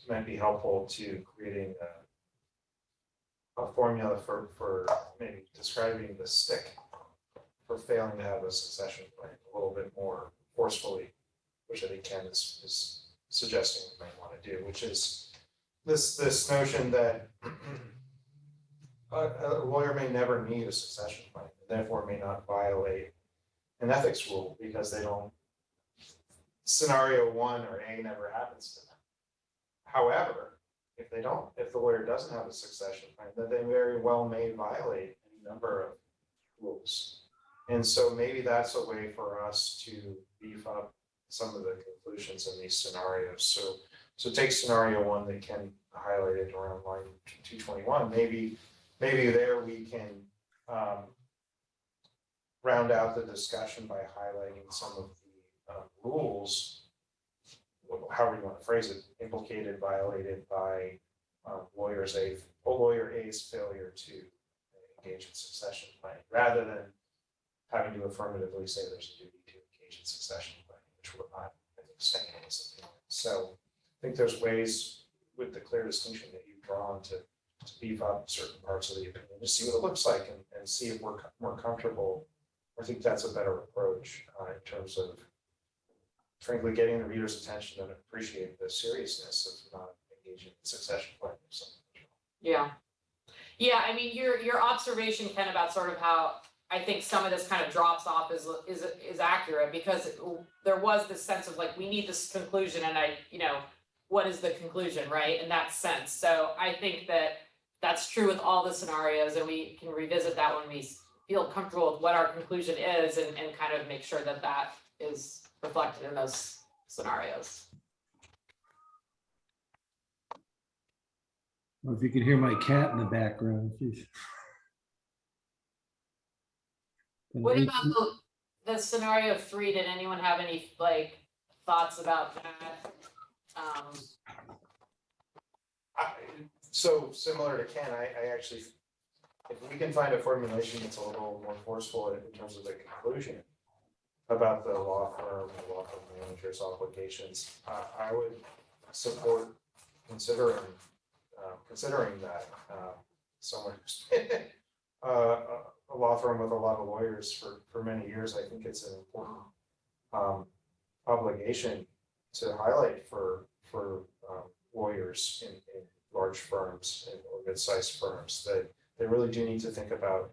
might be helpful to creating a formula for maybe describing the stick for failing to have a succession plan a little bit more forcefully, which I think Ken is suggesting we might want to do, which is this notion that a lawyer may never need a succession plan, and therefore may not violate an ethics rule because they don't, scenario 1 or A never happens to them. However, if the lawyer doesn't have a succession plan, then they very well may violate any number of rules. And so maybe that's a way for us to beef up some of the conclusions in these scenarios. So take scenario 1 that Ken highlighted around line 221, maybe there we can round out the discussion by highlighting some of the rules, however you want to phrase it, implicated, violated by lawyer A's failure to engage in succession planning, rather than having to affirmatively say there's a duty to engage in succession planning, which we're not, I think, saying in this opinion. So I think there's ways with the clear distinction that you've drawn to beef up certain parts of the opinion, to see what it looks like and see if we're more comfortable. I think that's a better approach in terms of, frankly, getting the reader's attention and appreciate the seriousness of not engaging in succession planning. Yeah. Yeah, I mean, your observation, Ken, about sort of how I think some of this kind of drops off is accurate, because there was this sense of like, we need this conclusion, and what is the conclusion, right? In that sense. So I think that's true with all the scenarios, and we can revisit that when we feel comfortable with what our conclusion is, and kind of make sure that is reflected in those scenarios. Well, if you could hear my cat in the background, please. What about the scenario 3? Did anyone have any thoughts about that? So similar to Ken, I actually, if we can find a formulation that's a little more forceful in terms of the conclusion about the law firm manager's obligations, I would support considering that someone who's been a law firm with a lot of lawyers for many years. I think it's an important obligation to highlight for lawyers in large firms or mid-sized firms, that they really do need to think about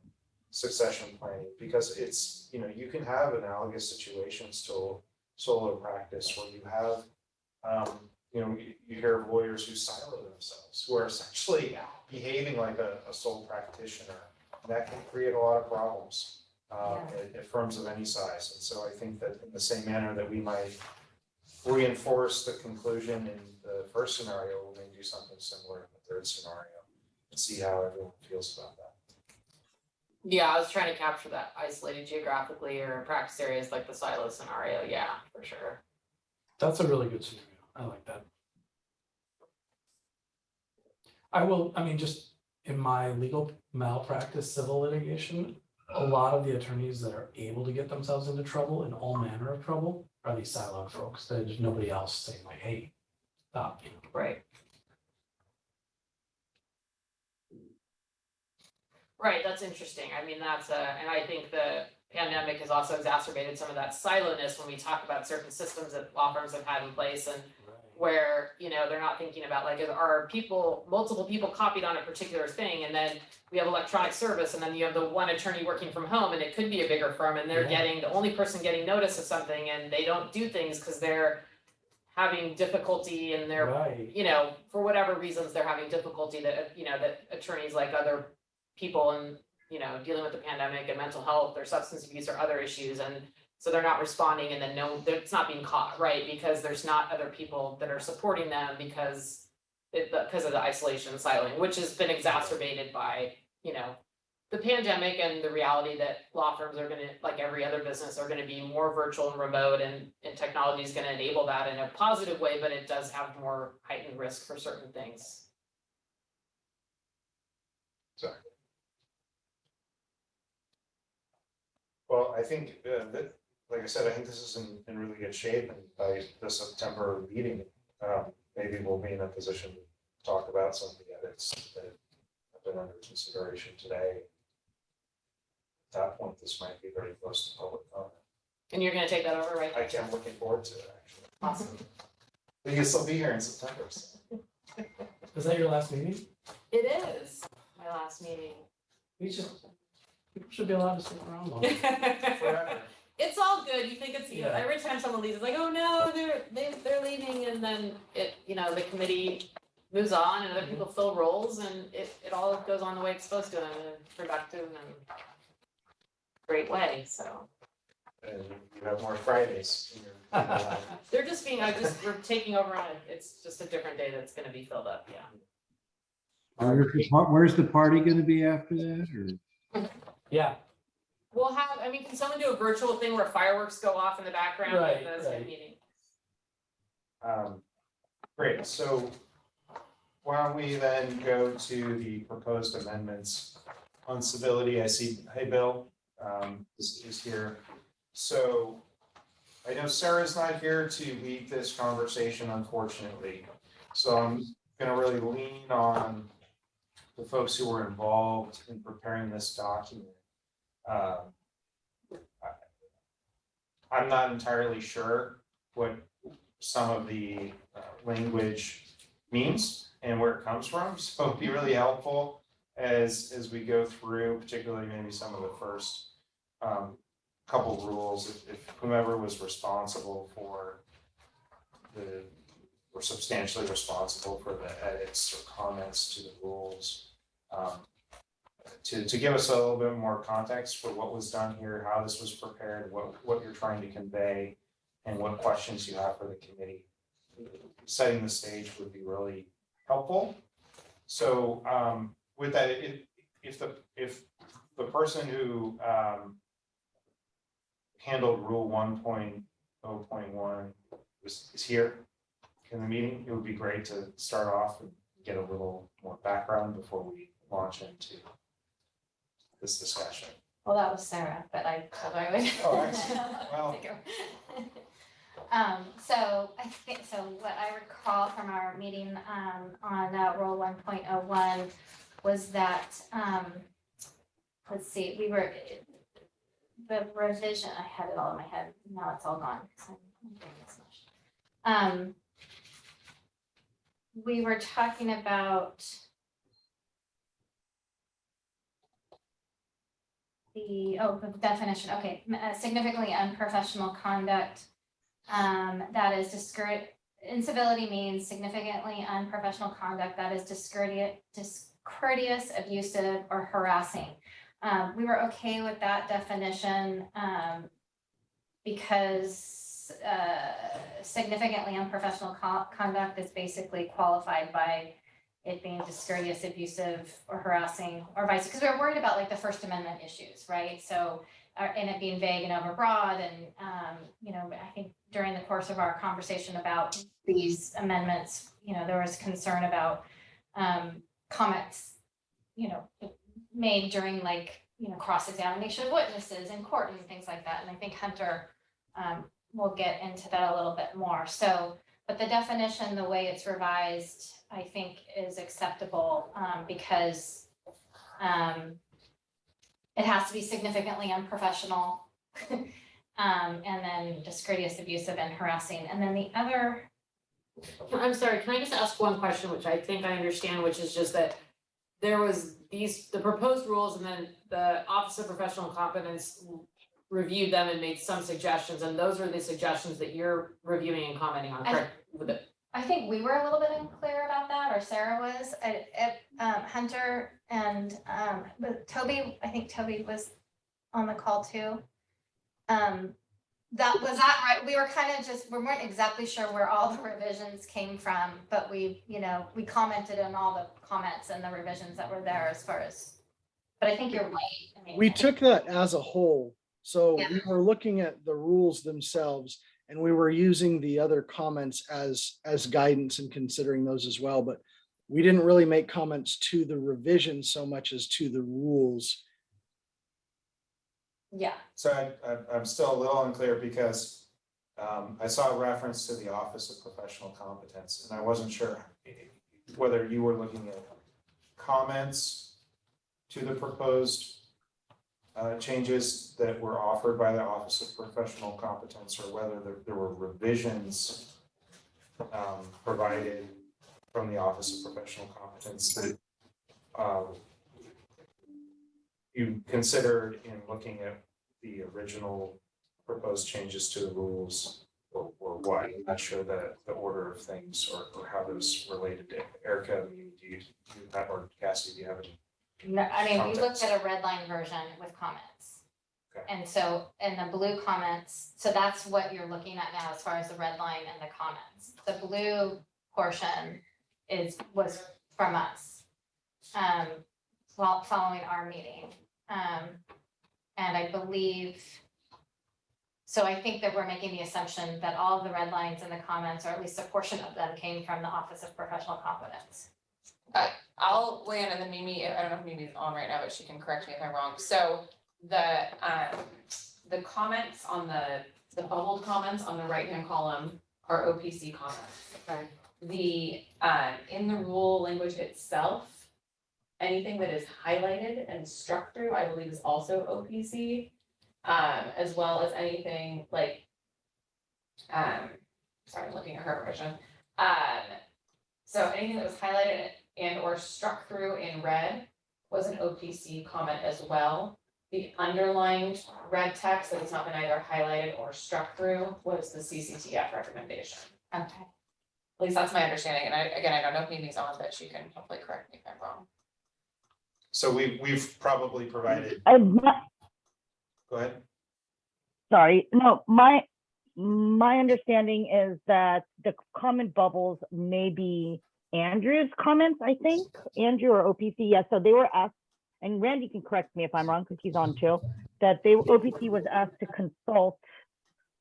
succession planning, because it's, you can have analogous situations to solo practice where you have, you hear of lawyers who silo themselves, who are essentially behaving like a sole practitioner. That can create a lot of problems at firms of any size. And so I think that in the same manner that we might reinforce the conclusion in the first scenario, we may do something similar in the third scenario and see how everyone feels about that. Yeah, I was trying to capture that isolated geographically or in practice areas like the silo scenario, yeah, for sure. That's a really good scenario. I like that. I mean, just in my legal malpractice civil litigation, a lot of the attorneys that are able to get themselves into trouble, in all manner of trouble, are these siloed folks. There's nobody else saying like, hey, stop, you know. Right. Right, that's interesting. I mean, and I think the pandemic has also exacerbated some of that siloness when we talk about certain systems that law firms have had in place and where, they're not thinking about like, are multiple people copied on a particular thing, and then we have electronic service, and then you have the one attorney working from home, and it could be a bigger firm, and they're Yeah. getting, the only person getting notice of something, and they don't do things because they're having difficulty and they're, Right. for whatever reasons, they're having difficulty that, that attorneys like other people and, dealing with the pandemic and mental health or substance abuse or other issues, and so they're not responding, and then it's not being caught, right? Because there's not other people that are supporting them because of the isolation and siloing, which has been exacerbated by, the pandemic and the reality that law firms are gonna, like every other business, are gonna be more virtual and remote, and technology is gonna enable that in a positive way, but it does have more heightened risk for certain things. Sorry. Well, I think that, like I said, I think this is in really good shape, and by the September meeting, maybe we'll be in a position to talk about some of the edits that have been under consideration today. At that point, this might be very close to public comment. And you're gonna take that over, right? I'm looking forward to it, actually. Awesome. We can still be here in September. So. Is that your last meeting? It is my last meeting. People should be allowed to stick around longer. Forever. It's all good. You think it's, Yeah. every time someone leaves, it's like, oh no, they're leaving, and then it, the committee moves on and other people fill roles, and it all goes on the way it's supposed to in a productive and great way, so. And you have more Fridays in your life. They're just we're taking over on it. It's just a different day that's gonna be filled up, yeah. Where's the party gonna be after that, or? Yeah, We'll have, can someone do a virtual thing where fireworks go off in the background Right, at the right. meeting? Great, so why don't we then go to the proposed amendments on civility? I see, hey, Bill, is here. So I know Sarah's not here to lead this conversation, unfortunately. So I'm gonna really lean on the folks who were involved in preparing this document. I'm not entirely sure what some of the language means and where it comes from, so it'd be really helpful as we go through, particularly maybe some of the first couple rules, if whomever was responsible for or substantially responsible for the edits or comments to the rules, to give us a little bit more context for what was done here, how this was prepared, what you're trying to convey, and what questions you have for the committee. Setting the stage would be really helpful. So with that, if the person who handled Rule 1.0.1 is here in the meeting, it would be great to start off and get a little more background before we launch into this discussion. Well, that was Sarah, but I told her I would. Oh, excellent. Well. So what I recall from our meeting on Rule 1.01 was that, let's see, the revision, I had it all in my head, now it's all gone. We were talking about the definition, okay, significantly unprofessional conduct. That is incivility means significantly unprofessional conduct that is discourteous, abusive, or harassing. We were okay with that definition because significantly unprofessional conduct is basically qualified by it being discourteous, abusive, or harassing, or vice, because we're worried about like the First Amendment issues, right? So, and it being vague and overbroad, and, I think during the course of our conversation about these amendments, there was concern about comments, made during cross-examination of witnesses in court and things like that. And I think Hunter will get into that a little bit more. So, but the definition, the way it's revised, I think is acceptable because it has to be significantly unprofessional and then discourteous, abusive, and harassing. And then the other. I'm sorry, can I just ask one question, which I think I understand, which is just that there was the proposed rules, and then the Office of Professional Competence reviewed them and made some suggestions, and those are the suggestions that you're reviewing and commenting on, correct? I think we were a little bit unclear about that, or Sarah was. Hunter and but Toby, I think Toby was on the call too. That right? We were we weren't exactly sure where all the revisions came from, but we commented on all the comments and the revisions that were there as far as. But I think you're right. I mean, We took that as a whole. So Yeah. we were looking at the rules themselves, and we were using the other comments as guidance and considering those as well. But we didn't really make comments to the revision so much as to the rules. Yeah. So I'm still a little unclear because I saw a reference to the Office of Professional Competence, and I wasn't sure whether you were looking at comments to the proposed changes that were offered by the Office of Professional Competence, or whether there were revisions provided from the Office of Professional Competence that you considered in looking at the original proposed changes to the rules, or what? I'm not sure the order of things or how those related to Erica. Do you have, or Cassie, do you have any? No, I mean, we looked Context. at a red line version with comments. Okay. And so, in the blue comments, so that's what you're looking at now as far as the red line and the comments. The blue portion was from us, while following our meeting. And I believe, so I think that we're making the assumption that all of the red lines in the comments, or at least a portion of them, came from the Office of Professional Competence. I'll weigh in, and then Mimi, I don't know if Mimi's on right now, but she can correct me if I'm wrong. So the comments on the bubbled comments on the right-hand column are OPC comments. Okay. The in the rule language itself, anything that is highlighted and struck through, I believe, is also OPC, as well as anything like, sorry, I'm looking at her version. So anything that was highlighted and or struck through in red was an OPC comment as well. The underlined red text that has not been either highlighted or struck through was the CCTF recommendation. Okay. At least that's my understanding. And I don't know if Mimi's on, but she can hopefully correct me if I'm wrong. So we've probably provided, go ahead. Sorry, no, my understanding is that the comment bubbles may be Andrew's comments, I think, Andrew or OPC, yes, so they were asked, and Randy can correct me if I'm wrong, because he's on too, that OPC was asked to consult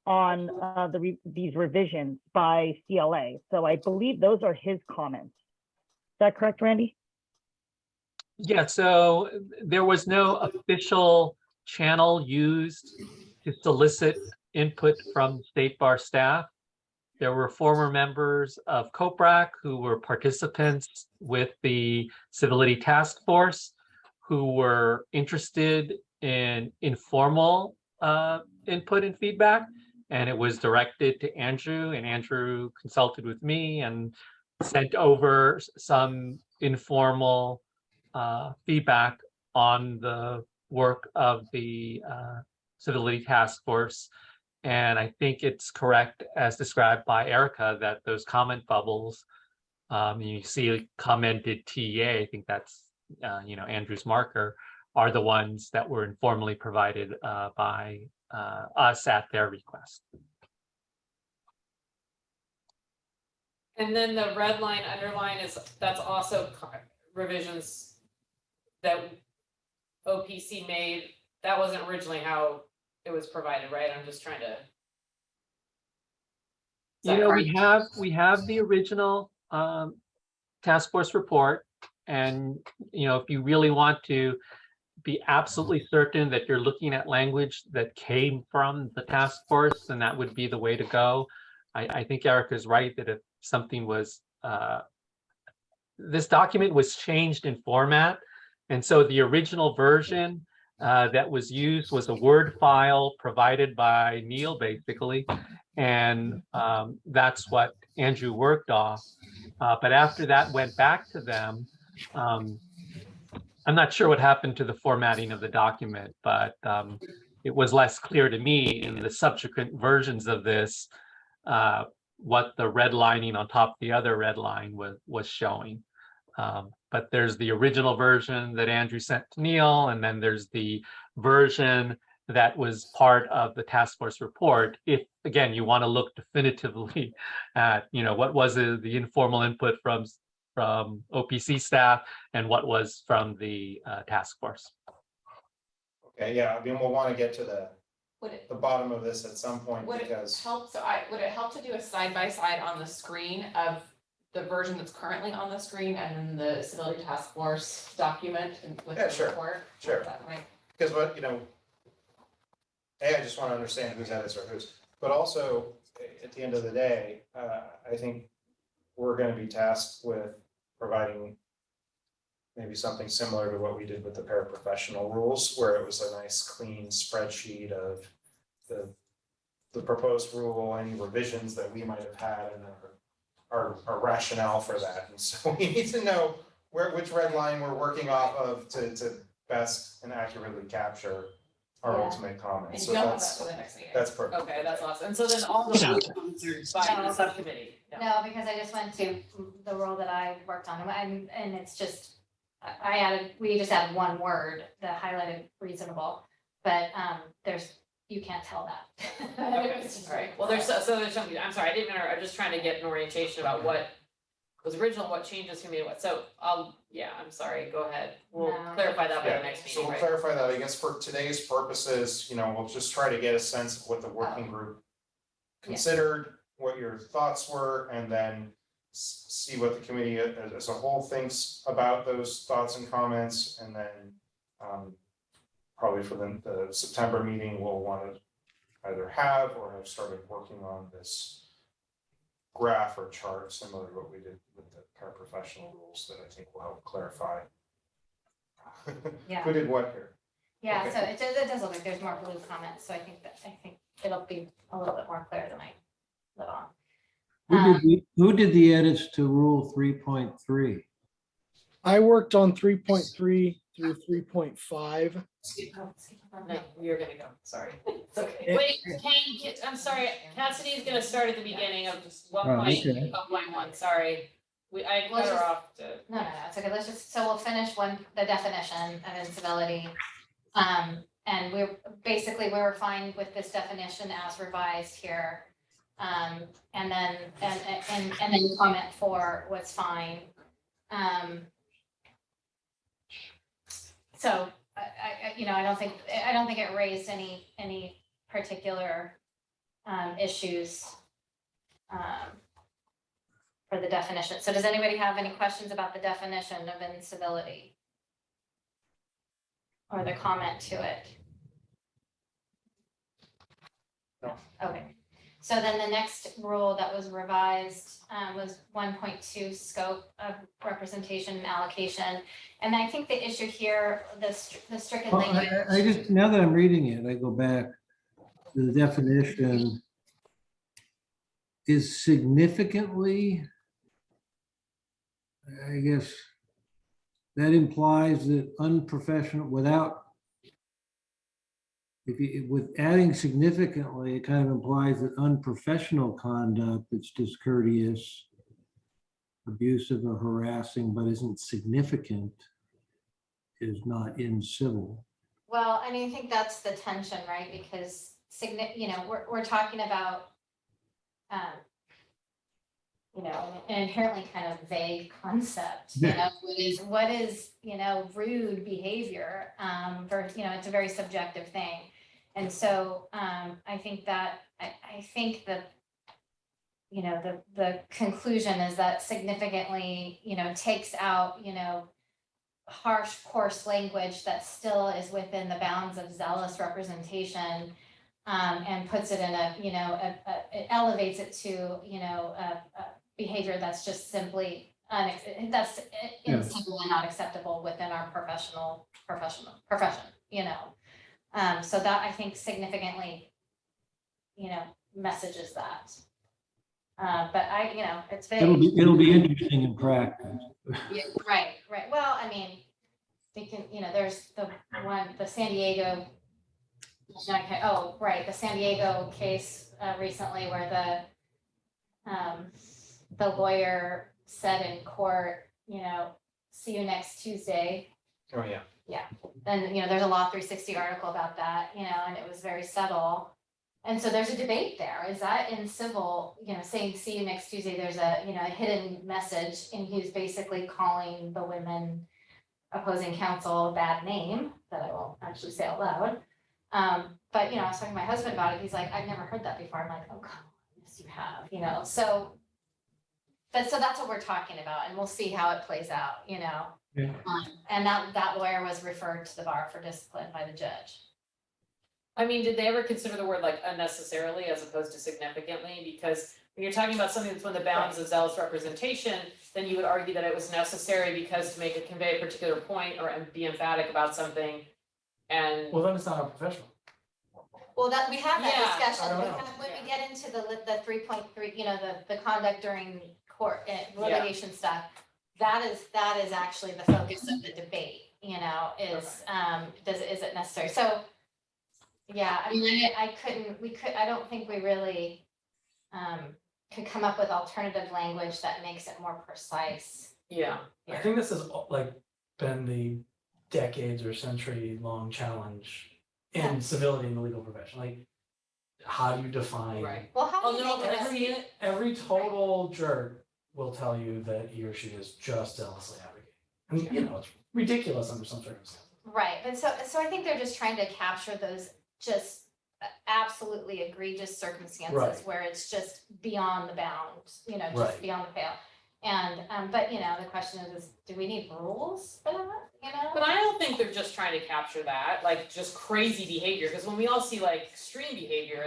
on these revisions by CLA, so I believe those are his comments. Is that correct, Randy? Yeah, so there was no official channel used to solicit input from State Bar staff. There were former members of COPRAC who were participants with the Civility Task Force who were interested in informal input and feedback. And it was directed to Andrew, and Andrew consulted with me and sent over some informal feedback on the work of the Civility Task Force. And I think it's correct, as described by Erica, that those comment bubbles, you see commented TA, I think that's, Andrew's marker, are the ones that were informally provided by us at their request. And then the red line, underline that's also revisions that OPC made. That wasn't originally how it was provided, right? I'm just trying to. You know, we have the original task force report. And, you know, if you really want to be absolutely certain that you're looking at language that came from the task force, then that would be the way to go. I think Erica's right that if something was, this document was changed in format. And so the original version that was used was a Word file provided by Neil, basically. And that's what Andrew worked off. But after that went back to them, I'm not sure what happened to the formatting of the document, but it was less clear to me in the subsequent versions of this what the redlining on top of the other red line was showing. But there's the original version that Andrew sent to Neil, and then there's the version that was part of the task force report. If, again, you want to look definitively at, you know, what was the informal input from OPC staff and what was from the task force. Okay, yeah, I mean, we'll want to get to Would it, the bottom of this at some point would it because, help, would it help to do a side by side on the screen of the version that's currently on the screen and then the Civility Task Force document and with Yeah, the sure, report? sure. That might- because what, you know, I just want to understand whose edits are whose, but also at the end of the day, I think we're going to be tasked with providing maybe something similar to what we did with the paraprofessional rules, where it was a nice clean spreadsheet of the proposed rule, any revisions that we might have had, and our rationale for that. And so we need to know which red line we're working off of to best and accurately capture our Yeah. ultimate comments. And So you'll have that that's for the next meeting. perfect. Okay, that's awesome. And so then all the answered by the subcommittee. Yeah. No, because I just went to the role that I worked on, and it's just, we just added one word, the highlighted reasonable, but, you can't tell that. Okay, all right. Well, there's there's something, I'm sorry, I didn't, I'm just trying to get an orientation about what was original, what changes, who made what. So, yeah, I'm sorry, go ahead. We'll No. clarify that by the Yeah, next so meeting, we'll right? clarify that, I guess for today's purposes, you know, we'll just try to get a sense of what the working group considered, what your thoughts were, and then see what the committee as a whole thinks about those thoughts and comments, and then probably for the September meeting, we'll want to either have or have started working on this graph or chart similar to what we did with the paraprofessional rules that I think will help clarify. Yeah. Who did what here? Yeah, Okay. so it does look like there's more blue comments, so I think it'll be a little bit more clear than I let on. Who did the edits to Rule 3.3? I worked on 3.3 through 3.5. No, you're gonna go, sorry. It's okay. It- Wait, Kane, I'm sorry, Cassidy's gonna start at the beginning of just one Oh, point, okay. of line one, sorry. I Well, cut her just- off to. No, it's okay, so we'll finish the definition of incivility. And we were fine with this definition as revised here. And then comment for what's fine. So I don't think it raised any particular issues for the definition. So does anybody have any questions about the definition of incivility? Or the comment to it? No. Okay, so then the next rule that was revised was 1.2 scope of representation and allocation. And I think the issue here, the stricken Well, language. I just, now that I'm reading it, I go back to the definition. Is significantly, I guess, that implies that unprofessional, with adding significantly, it kind of implies that unprofessional conduct that's discourteous, abusive or harassing, but isn't significant, is not incivil. Well, I mean, I think that's the tension, right? Because we're talking about you know, an inherently kind of vague concept, you know, what is, you know, rude behavior, you know, it's a very subjective thing. And so, I think that, I think that, you know, the conclusion is that significantly, you know, takes out, you know, harsh, coarse language that still is within the bounds of zealous representation, and puts it in a, you know, it elevates it to, you know, a behavior that's just simply that's incivil and not acceptable within our profession, you know. So that I think significantly, you know, messages that. But you know, it's vague. It'll be interesting in practice. Yeah, right. Well, I mean, we can, you know, there's the San Diego. Okay, oh, right, the San Diego case recently where the lawyer said in court, you know, see you next Tuesday. Oh, yeah. And, you know, there's a Law 360 article about that, you know, and it was very subtle. And so there's a debate there. Is that in civil, you know, saying see you next Tuesday, there's a, you know, a hidden message, and he's basically calling the women opposing counsel a bad name that I won't actually say out loud. But, you know, I was talking to my husband about it. He's like, I've never heard that before. I'm like, oh, come on, yes, you have, you know, so that's what we're talking about, and we'll see how it plays out, you know. Yeah. And that lawyer was referred to the bar for discipline by the judge. I mean, did they ever consider the word like unnecessarily as opposed to significantly? Because when you're talking about something that's within the bounds of zealous representation, then you would argue that it was necessary because to make it convey a particular point or be emphatic about something. And Well, then it's not unprofessional. Well, that, we have that Yeah, discussion, I don't know. when we get into the 3.3, you know, the conduct during court, litigation stuff. That is actually the focus of the debate, you know, is it necessary? So, yeah, I mean, I don't think we really could come up with alternative language that makes it more precise. yeah, I think this has like been the decades or century long challenge in civility in the legal profession. Like, how do you define? right. Well, how Oh, do you no, make can I it? see it? Every total jerk will tell you that he or she is just zealously advocating. I mean, you know, it's ridiculous under some circumstances. Right, but so I think they're just trying to capture those just absolutely egregious circumstances Right. where it's just beyond the bounds, you know, just Right. beyond the pale. And but you know, the question is do we need rules for that? You know? But I don't think they're just trying to capture that, like just crazy behavior, because when we all see like extreme behavior,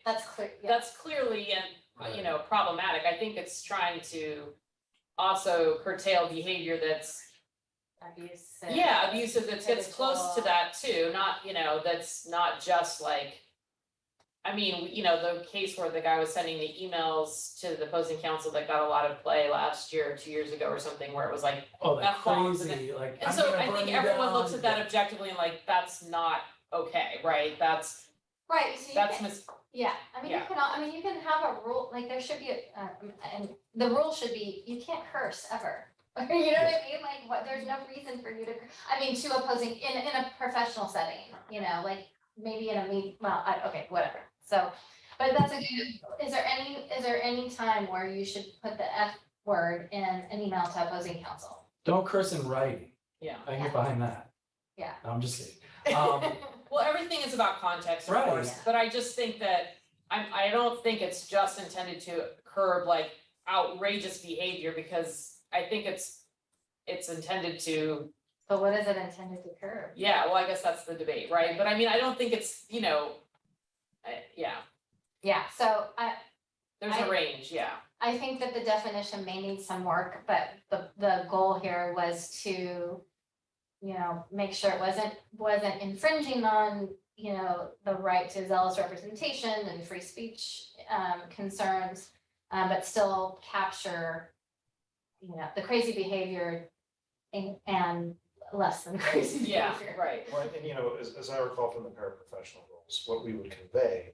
That's clear. Yeah. that's clearly and, you know, problematic. I think it's trying to also curtail behavior that's, Abusive. yeah, abusive, that gets close to habitual. that too, not, you know, that's not just like, I mean, you know, the case where the guy was sending the emails to the opposing counsel that got a lot of play last year, or 2 years ago or something, where it was like, Oh, that F-bombs and crazy, like. and I'm so gonna I burn think you everyone down. looks at that objectively and like, that's not okay, right? That's Right, so you that's can, mis- yeah, I mean, you yeah. can, you can have a rule, like there should be and the rule should be, you can't curse ever. You know what I mean? Like, what, there's no reason for you to, I mean, to opposing, in a professional setting, you know, like maybe in a okay, whatever. So, but that's a good, is there any time where you should put the F word in an email to opposing counsel? Don't curse in writing. Yeah. I can get behind that. Yeah. No, I'm just kidding. Well, everything is about context, of Right. course, Yeah. but I just think that I don't think it's just intended to curb like outrageous behavior, because I think it's intended to, But what is it intended to curb? yeah, well, I guess that's the debate, right? But I mean, I don't think it's, you know, yeah, Yeah, so there's a range, yeah. I think that the definition may need some work, but the goal here was to, you know, make sure it wasn't infringing on, you know, the right to zealous representation and free speech concerns, but still capture, you know, the crazy behavior and less than crazy Yeah, behavior. right. Well, and you know, as I recall from the paraprofessional rules, what we would convey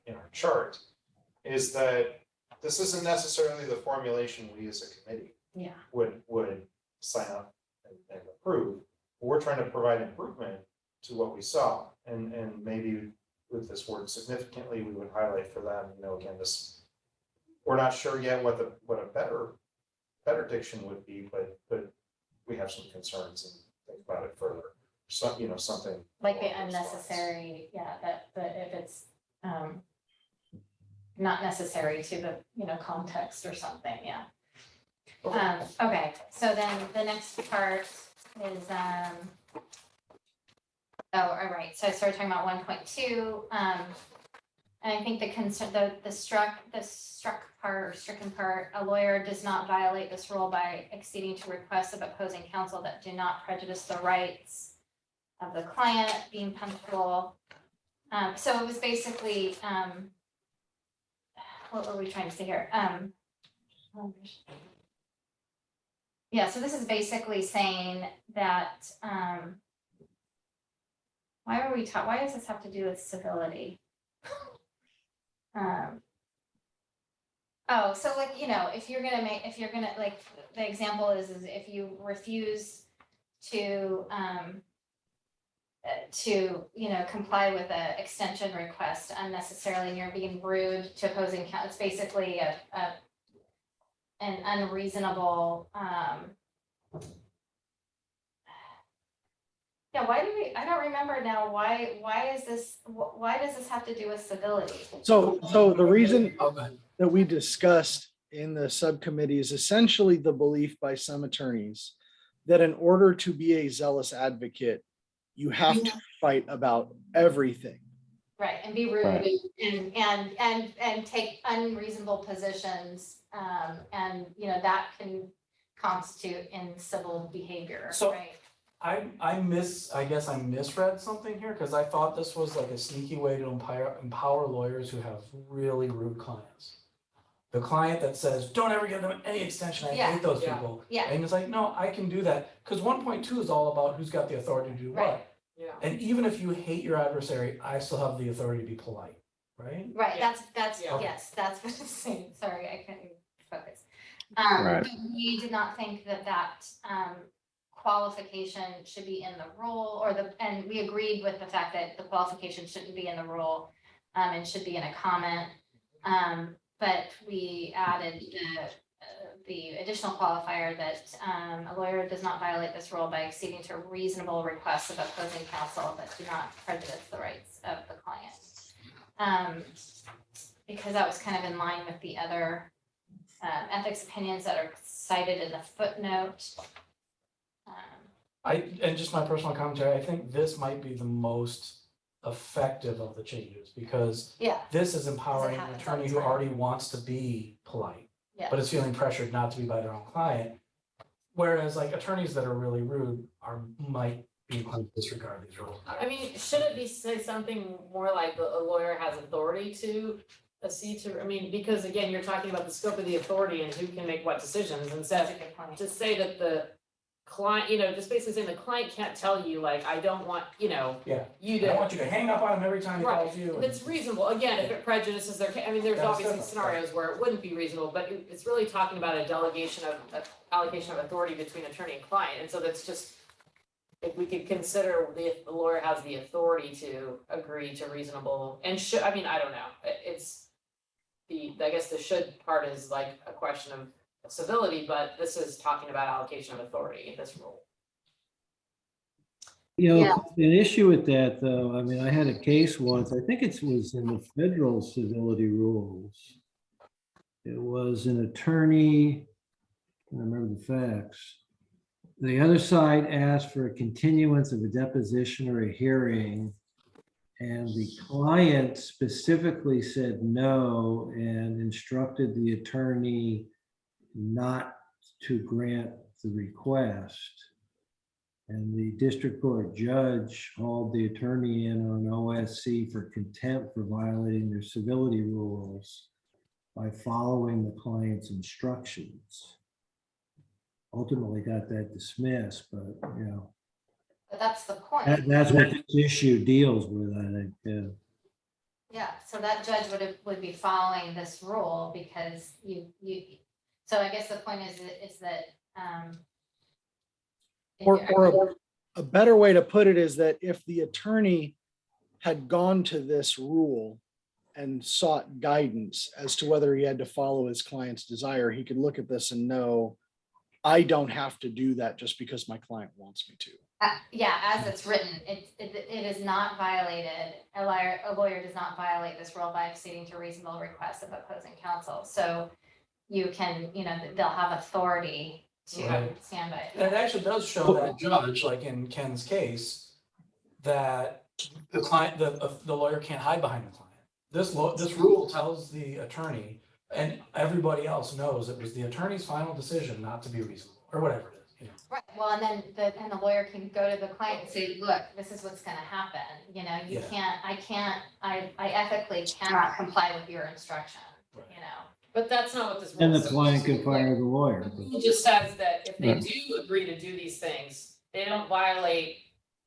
in our chart is that this isn't necessarily the formulation we as a committee Yeah. would sign up and approve. We're trying to provide improvement to what we saw, and maybe with this word significantly, we would highlight for them, you know, again, this we're not sure yet what a better diction would be, but we have some concerns and think about it further. So, something. Like the along those lines. unnecessary, yeah, that if it's, not necessary to the, context or something, yeah. Okay, so then the next part is, oh, all right, so I started talking about 1.2, and I think the concern, the struck part or stricken part, a lawyer does not violate this rule by acceding to requests of opposing counsel that do not prejudice the rights of the client, being punctual. So it was basically, what were we trying to say here? Yeah, so this is basically saying that, why does this have to do with civility? Oh, so like, if you're gonna, like, the example is if you refuse to comply with a extension request unnecessarily, and you're being rude to opposing counsel, it's basically an unreasonable, yeah, I don't remember now, why does this have to do with civility? So the reason Oh, go ahead. that we discussed in the subcommittee is essentially the belief by some attorneys that in order to be a zealous advocate, you have to fight about everything. Right, and be rude Right. and take unreasonable positions, and that can constitute in civil behavior, So- right? I guess I misread something here, because I thought this was like a sneaky way to empower lawyers who have really rude clients. The client that says, don't ever give them any extension, I Yeah. hate those Yeah. people. Yeah. And it's like, no, I can do that, because 1.2 is all about who's got the authority to do what. Right. Yeah. And even if you hate your adversary, I still have the authority to be polite, right? Right, Yeah. that's, Yeah. yes, that's what I'm saying, sorry, I couldn't focus. Right. But we did not think that qualification should be in the rule, and we agreed with the fact that the qualification shouldn't be in the rule, and should be in a comment. But we added the additional qualifier that a lawyer does not violate this rule by acceding to reasonable requests of opposing counsel that do not prejudice the rights of the client. Because that was kind of in line with the other ethics opinions that are cited in the footnote. And just my personal commentary, I think this might be the most effective of the changes, because Yeah, this is empowering an happens all the attorney who time. already wants to be polite, yeah, but is feeling pressured not to be by their own client. Whereas like attorneys that are really rude might be inclined to disregard these rules. I mean, should it be say something more like a lawyer has authority to accede to, because again, you're talking about the scope of the authority and who can make what decisions, and so that's a good point. to say that the client, just basically saying the client can't tell you, like, I don't want, Yeah, you I don't to. want you to hang up on him every time he Right, calls you. if it's reasonable, again, if it prejudices their, there's That's obviously different, scenarios where it wouldn't be reasonable, but it's really talking about a delegation of, allocation of authority between attorney and client, and so that's just, if we could consider if the lawyer has the authority to agree to reasonable, and should, I don't know, it's I guess the should part is like a question of civility, but this is talking about allocation of authority in this rule. Yeah. An issue with that, though, I had a case once, I think it was in the federal civility rules. It was an attorney, I don't remember the facts. The other side asked for a continuance of a deposition or a hearing, and the client specifically said no and instructed the attorney not to grant the request. And the district court judge hauled the attorney in on OSC for contempt for violating their civility rules by following the client's instructions. Ultimately got that dismissed, but But that's the point. that's what this issue deals with, I think, yeah. Yeah, so that judge would be following this rule because so I guess the point is that, Or a better way to put it is that if the attorney had gone to this rule and sought guidance as to whether he had to follow his client's desire, he could look at this and know, I don't have to do that just because my client wants me to. Yeah, as it's written, it is not violated, a lawyer does not violate this rule by acceding to reasonable requests of opposing counsel. So you can, they'll have authority to Right. stand by And it it. actually does show that judge, like in Ken's case, that the client, the lawyer can't hide behind the client. This rule tells the attorney, and everybody else knows it was the attorney's final decision not to be reasonable, or whatever it is, Right, well, and then the lawyer can go to the client and say, look, this is what's gonna happen, you Yeah. I ethically cannot comply with your instruction, Right. But that's not what this rule And the says. client can fire the lawyer. The rule just says that if they do agree to do these things, they don't violate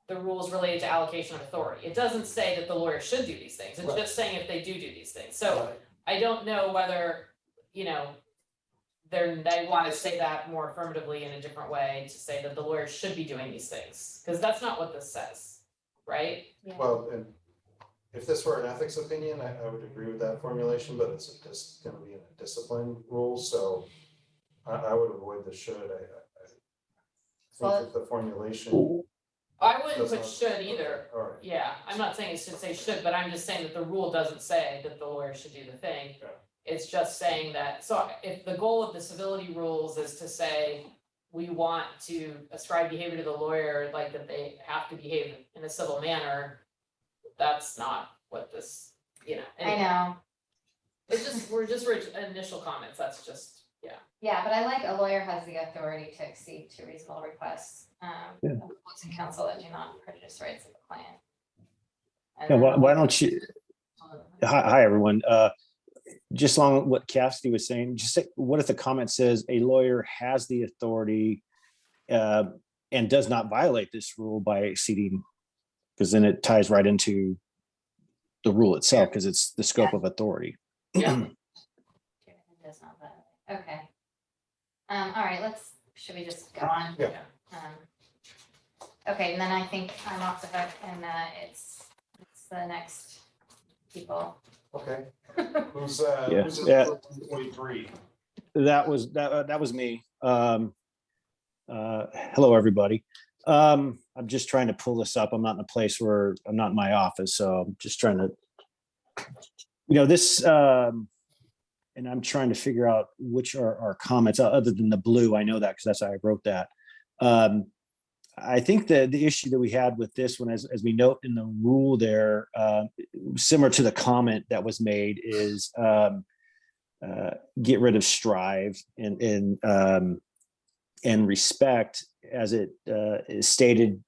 the rules related to allocation of authority. It doesn't say that the lawyer should do these things. It's Right. just saying if they do these things. So Right. I don't know whether, they want to say that more affirmatively in a different way to say that the lawyer should be doing these things, because that's not what this says, right? Yeah. Well, and if this were an ethics opinion, I would agree with that formulation, but it's just gonna be in a discipline rule, so I would avoid the should. I think that the formulation. I wouldn't does put not- should either. All right. Yeah, I'm not saying it should say should, but I'm just saying that the rule doesn't say that the lawyer should do the thing. Yeah. It's just saying that, so if the goal of the civility rules is to say, we want to ascribe behavior to the lawyer, like that they have to behave in a civil manner, that's not what this, I know, It's we're just initial comments, that's just, yeah. yeah, but I like a lawyer has the authority to accede to reasonable requests, Yeah. of opposing counsel that do not prejudice rights of the client. And Yeah, then- why don't you, hi, everyone. Just along what Cassidy was saying, just say, what if the comment says a lawyer has the authority and does not violate this rule by exceeding, because then it ties right into the rule itself, because it's the scope of authority. Yeah. Does not violate. Okay. All right, should we just go on? Yeah. Okay, and then I think I'm off the hook and it's the next people. Okay. Who's Yeah. who's Yeah. 43? That was me. Hello, everybody. I'm just trying to pull this up. I'm not in a place where I'm not in my office, so I'm just trying to, this, and I'm trying to figure out which are our comments, other than the blue. I know that because that's how I wrote that. I think the issue that we had with this one, as we note in the rule there, similar to the comment that was made, is get rid of strive and respect, as it is stated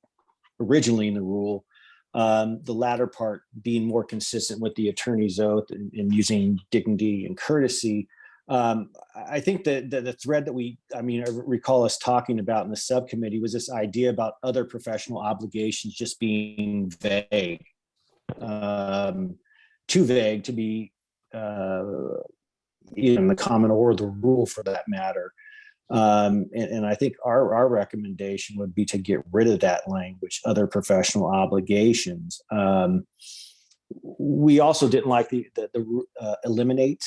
originally in the rule. The latter part being more consistent with the attorney's oath and using dignity and courtesy. I think that the thread that I recall us talking about in the subcommittee was this idea about other professional obligations just being vague, too vague to be in the common or the rule for that matter. And I think our recommendation would be to get rid of that language, other professional obligations. We also didn't like the eliminate.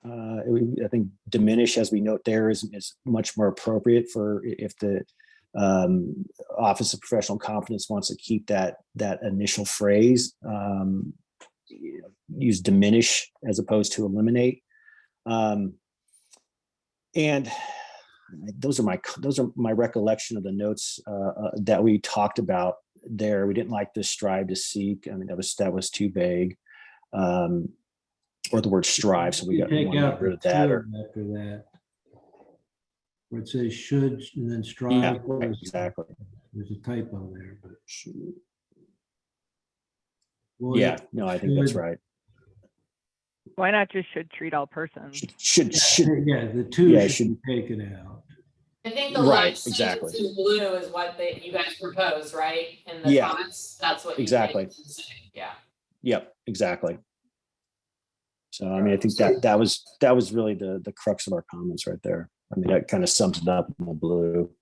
I think diminish, as we note there, is much more appropriate for if the Office of Professional Competence wants to keep that initial phrase. Use diminish as opposed to eliminate. And those are my recollection of the notes that we talked about there. We didn't like this strive to seek. I mean, that was too vague. Or the word strive, so we got Take to out get rid the of that. should after that. Where it says should and then Yeah, strive. right, exactly. There's a typo there, but. Yeah, no, I think that's should- right. Why not just should treat all persons? Should Yeah, the two Yeah, should be taken out. I think the Right, last exactly. sentence in blue is what you guys propose, right? In the Yeah. comments, that's what you Exactly. think it's saying, yeah. Yep, exactly. So I mean, I think that was really the crux of our comments right there. I mean, that kind of sums it up in the blue.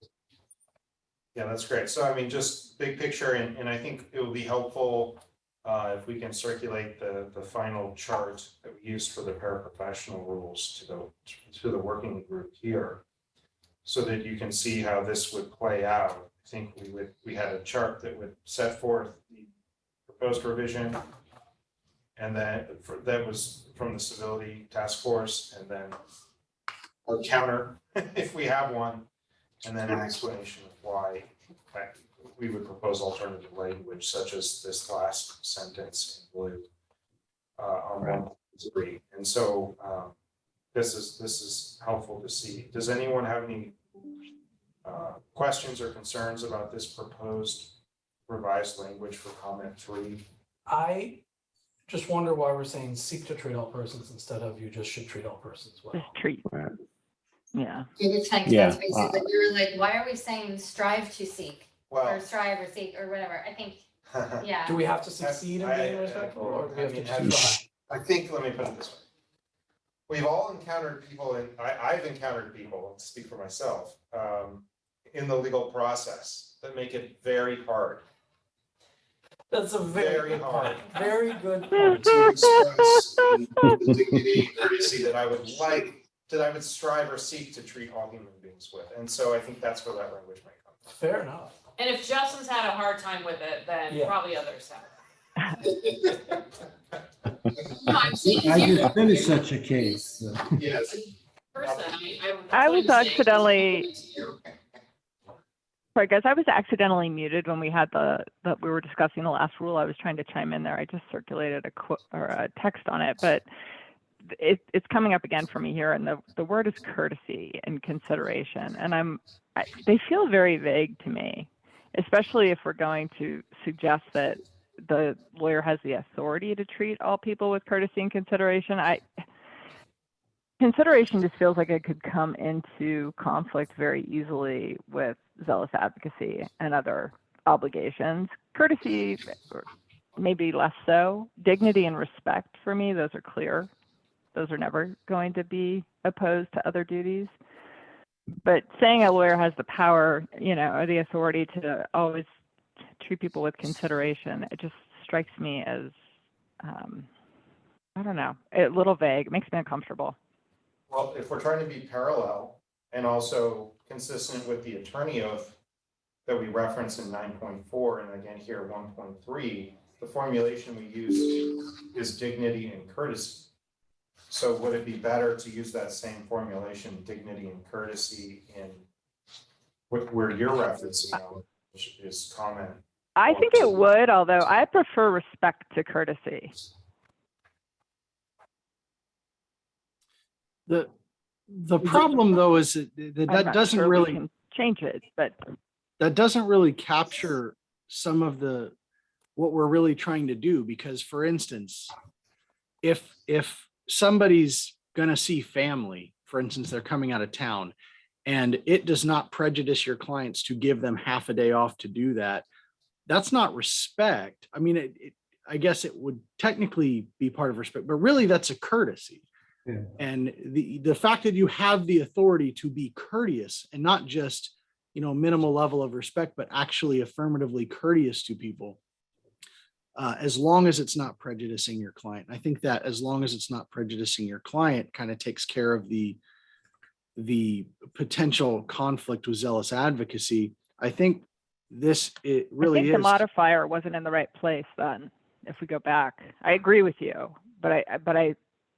Yeah, that's great. So I mean, just big picture, and I think it would be helpful if we can circulate the final chart that we used for the paraprofessional rules to the working group here, so that you can see how this would play out. I think we had a chart that would set forth the proposed revision, and then that was from the Civility Task Force, and then a counter if we have one, and then an explanation of why we would propose alternative language, such as this last sentence in blue on 1.3. And so this is helpful to see. Does anyone have any questions or concerns about this proposed revised language for comment 3? I just wonder why we're saying seek to treat all persons instead of you just should treat all persons well. Just treat. Yeah. It makes Yeah, sense, basically. We were like, why are we saying strive to seek or Well, strive or seek or whatever? I think, yeah. Do we have to succeed in being respectful, or do we have to just try? I think, let me put it this way. We've all encountered people, and I've encountered people, to speak for myself, in the legal process that make it very hard That's a very good hard point. Very good point. to express the dignity and courtesy that I would strive or seek to treat all human beings with. And so I think that's where that language might come from. Fair enough. And if Justin's had a hard time with it, then Yeah. probably others have. No, I'm saying I you- just finished such a case. So. Yes. I was accidentally, sorry guys, I was accidentally muted when we had that we were discussing the last rule. I was trying to chime in there. I just circulated a quote or a text on it, but it's coming up again for me here. And the word is courtesy and consideration. And they feel very vague to me, especially if we're going to suggest that the lawyer has the authority to treat all people with courtesy and consideration. Consideration just feels like it could come into conflict very easily with zealous advocacy and other obligations. Courtesy, maybe less so. Dignity and respect, for me, those are clear. Those are never going to be opposed to other duties. But saying a lawyer has the power, or the authority to always treat people with consideration, it just strikes me as, I don't know, a little vague. It makes me uncomfortable. Well, if we're trying to be parallel and also consistent with the attorney oath that we reference in 9.4 and again here 1.3, the formulation we use is dignity and courtesy. So would it be better to use that same formulation, dignity and courtesy, in where you're referencing which is comment? I think it would, although I prefer respect to courtesy. The problem though is that doesn't sure we really can change it, but that doesn't really capture some of what we're really trying to do. Because for instance, if somebody's going to see family, for instance, they're coming out of town, and it does not prejudice your clients to give them half a day off to do that, that's not respect. I mean, I guess it would technically be part of respect, but really that's a courtesy. Yeah. And the fact that you have the authority to be courteous and not just, minimal level of respect, but actually affirmatively courteous to people, as long as it's not prejudicing your client. I think that as long as it's not prejudicing your client kind of takes care of the potential conflict with zealous advocacy. I think it really I think is. the modifier wasn't in the right place then, if we go back. I agree with you, but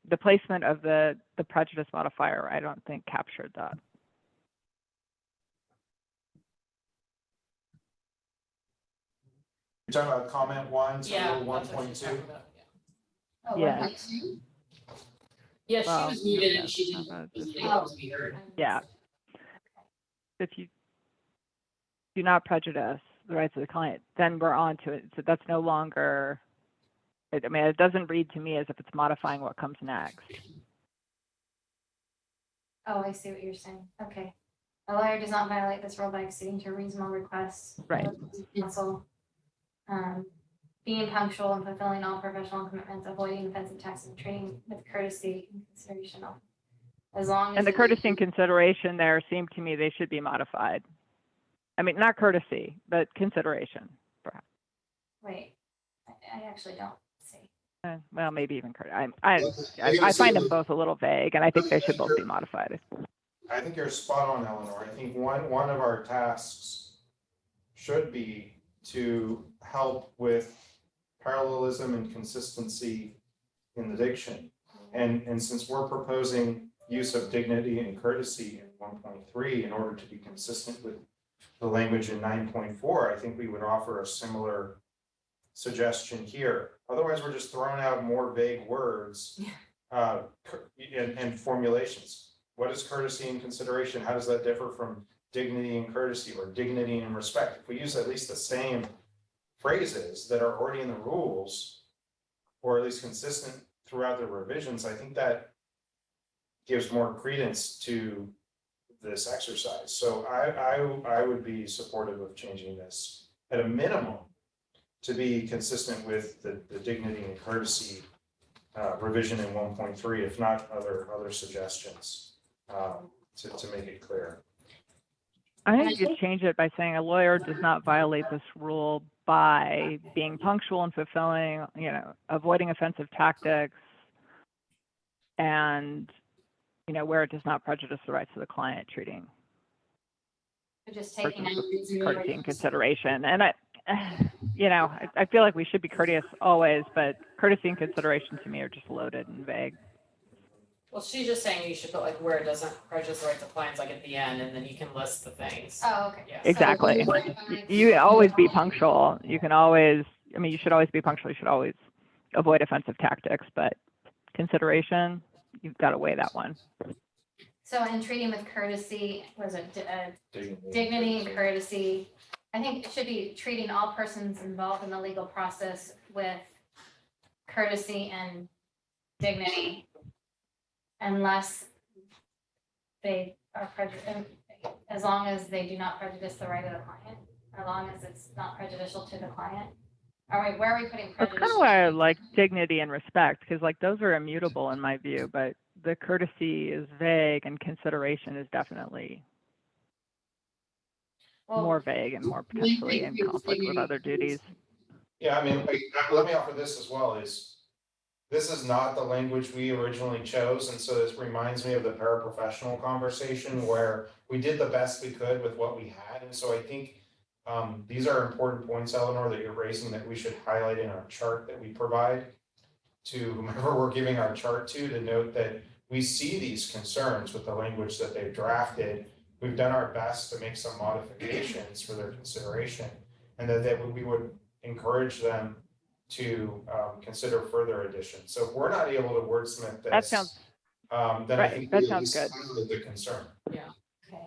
the placement of the prejudice modifier, I don't think captured that. You're talking about comment 1 to Yeah. rule that's what she's 1.2? talking about, yeah. Oh, Yeah. 1.2? Yeah, she Well, was muted yeah, and she how about didn't this? think it was be heard. Yeah. If you do not prejudice the rights of the client, then we're on to it. So that's no longer, it doesn't read to me as if it's modifying what comes next. Oh, I see what you're saying. Okay. A lawyer does not violate this rule by acceding to reasonable requests. Right. of counsel. Being punctual and fulfilling all professional commitments, avoiding offensive taxes, and treating with courtesy and consideration. As long as. And the it- courtesy and consideration there seem to me they should be modified. I mean, not courtesy, but consideration, perhaps. Wait, I actually don't see. Well, maybe even I find them both a little vague, and I think they should both be modified. I think you're spot on, Eleanor. I think one of our tasks should be to help with parallelism and consistency in the diction. And since we're proposing use of dignity and courtesy in 1.3 in order to be consistent with the language in 9.4, I think we would offer a similar suggestion here. Otherwise, we're just throwing out more vague words and formulations. What is courtesy and consideration? How does that differ from dignity and courtesy or dignity and respect? If we use at least the same phrases that are already in the rules, or at least consistent throughout the revisions, I think that gives more credence to this exercise. So I would be supportive of changing this at a minimum to be consistent with the dignity and courtesy revision in 1.3, if not other suggestions, to make it clear. I think you change it by saying a lawyer does not violate this rule by being punctual and fulfilling, avoiding offensive tactics, and, where it does not prejudice the rights of the client, treating Just taking out courtesy and consideration. And I feel like we should be courteous always, but courtesy and consideration to me are just loaded and vague. Well, she's just saying you should put like where it doesn't prejudice the rights of clients, like at the end, and then you can list the things. Oh, okay. Yeah. Exactly. You always be punctual. You can always, you should always be punctual. You should always avoid offensive tactics, but consideration, you've got to weigh that one. So in treating with courtesy, was it dignity and courtesy? I think it should be treating all persons involved in the legal process with courtesy and dignity, unless they are prejudiced, as long as they do not prejudice the right of the client, as long as it's not prejudicial to the client. Where are we putting That's prejudice? kind of why I like dignity and respect, because like those are immutable in my view, but the courtesy is vague and consideration is definitely more vague and more potentially in conflict with other duties. Yeah, I mean, let me offer this as well, this is not the language we originally chose, and so this reminds me of the paraprofessional conversation where we did the best we could with what we had, and so I think these are important points, Eleanor, that you're raising that we should highlight in our chart that we provide to whomever we're giving our chart to note that we see these concerns with the language that they've drafted. We've done our best to make some modifications for their consideration, and that we would encourage them to consider further additions. So if we're not able to wordsmith this, That sounds then right. I think That we at sounds least good. highlight the concern. Yeah. Okay.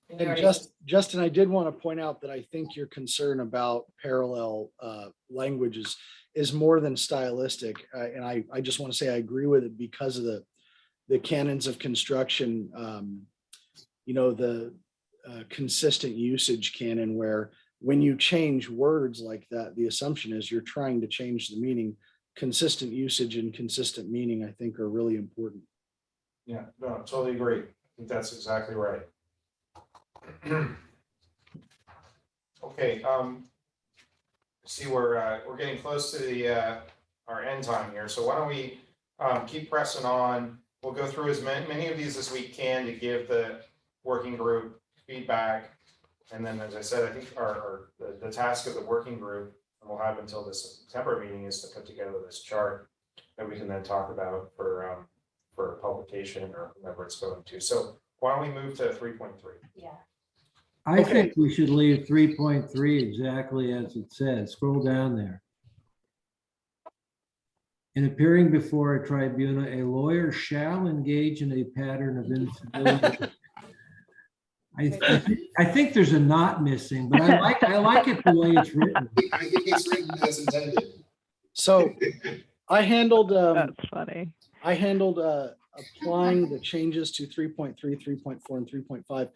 And you And already- Justin, I did want to point out that I think your concern about parallel languages is more than stylistic. And I just want to say I agree with it because of the canons of construction, the consistent usage canon, where when you change words like that, the assumption is you're trying to change the meaning. Consistent usage and consistent meaning, I think, are really important. Yeah, no, totally agree. I think that's exactly right. Okay, see, we're getting close to the our end time here, so why don't we keep pressing on. We'll go through as many of these as we can to give the working group feedback. And then, as I said, I think the task of the working group, and we'll have until the September meeting, is to put together this chart that we can then talk about for publication or whoever it's going to. So why don't we move to 3.3? Yeah. I think we should leave 3.3 exactly as it says. Scroll down there. In appearing before a tribunal, a lawyer shall engage in a pattern of incivility. I think there's a knot missing, but I like it the way it's written. I think it's written as intended. So I handled That's funny. applying the changes to 3.3, 3.4, and 3.5.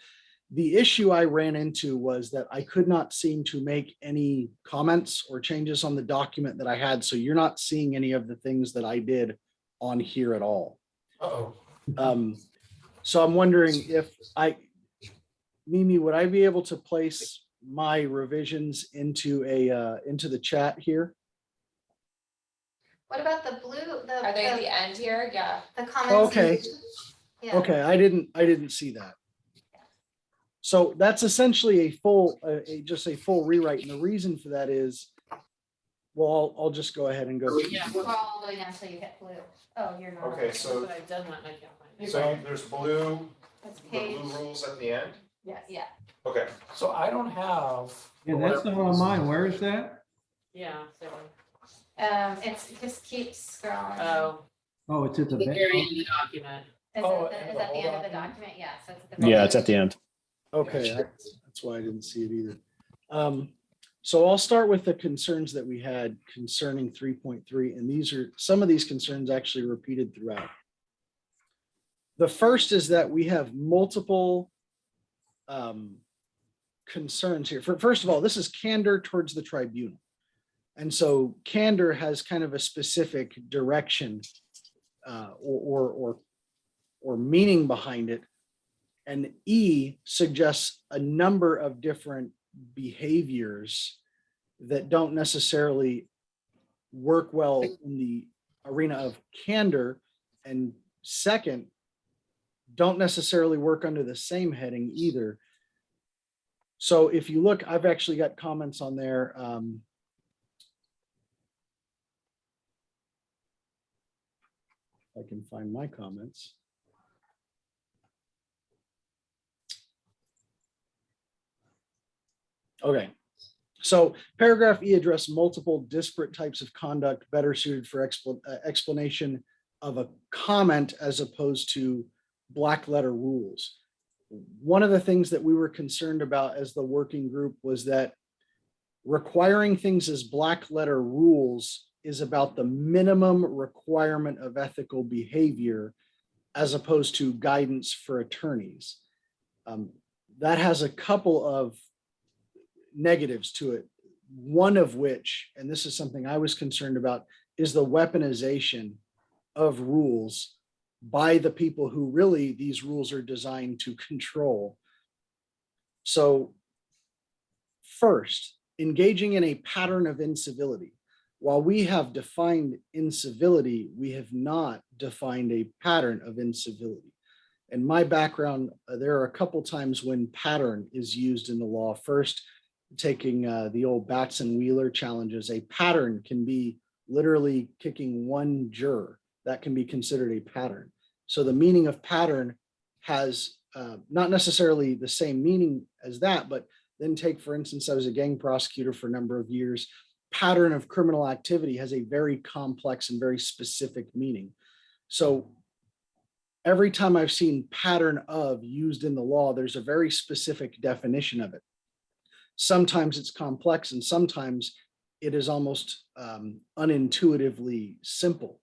The issue I ran into was that I could not seem to make any comments or changes on the document that I had. So you're not seeing any of the things that I did on here at all. So I'm wondering if Mimi, would I be able to place my revisions into the chat here. What about the blue, Are they at the end here? Yeah. the comments? Okay, Yeah. okay, I didn't see that. So that's essentially a full, just a full rewrite, and the reason for that is, well, I'll just go ahead and go. Yeah. Scroll all the way down till you hit blue. Oh, you're not. Okay, so, But I've done that and I can't find it. so there's blue, It's the page, blue rules at the end? yeah. Okay, So I don't have. Yeah, that's not on mine. Where is that? Yeah, so, It's, just keep scrolling. oh, Oh, it's at the the back. very end of the document. Is Oh, it, and is the that the whole end of the document? document? Yeah, so it's at the. Yeah, it's at the end. Okay, that's why I didn't see it either. So I'll start with the concerns that we had concerning 3.3, and some of these concerns actually repeated throughout. The first is that we have multiple concerns here. First of all, this is candor towards the tribunal. And so candor has kind of a specific direction or meaning behind it. And E suggests a number of different behaviors that don't necessarily work well in the arena of candor. And second, don't necessarily work under the same heading either. So if you look, I've actually got comments on there. I can find my comments. Okay, so paragraph E addressed multiple disparate types of conduct better suited for explanation of a comment as opposed to black letter rules. One of the things that we were concerned about as the working group was that requiring things as black letter rules is about the minimum requirement of ethical behavior as opposed to guidance for attorneys. That has a couple of negatives to it. One of which, and this is something I was concerned about, is the weaponization of rules by the people who really these rules are designed to control. So first, engaging in a pattern of incivility. While we have defined incivility, we have not defined a pattern of incivility. In my background, there are a couple times when pattern is used in the law. First, taking the old Batson Wheeler challenges, a pattern can be literally kicking one juror. That can be considered a pattern. So the meaning of pattern has not necessarily the same meaning as that, but then take, for instance, I was a gang prosecutor for a number of years. Pattern of criminal activity has a very complex and very specific meaning. So every time I've seen pattern of used in the law, there's a very specific definition of it. Sometimes it's complex and sometimes it is almost unintuitively simple.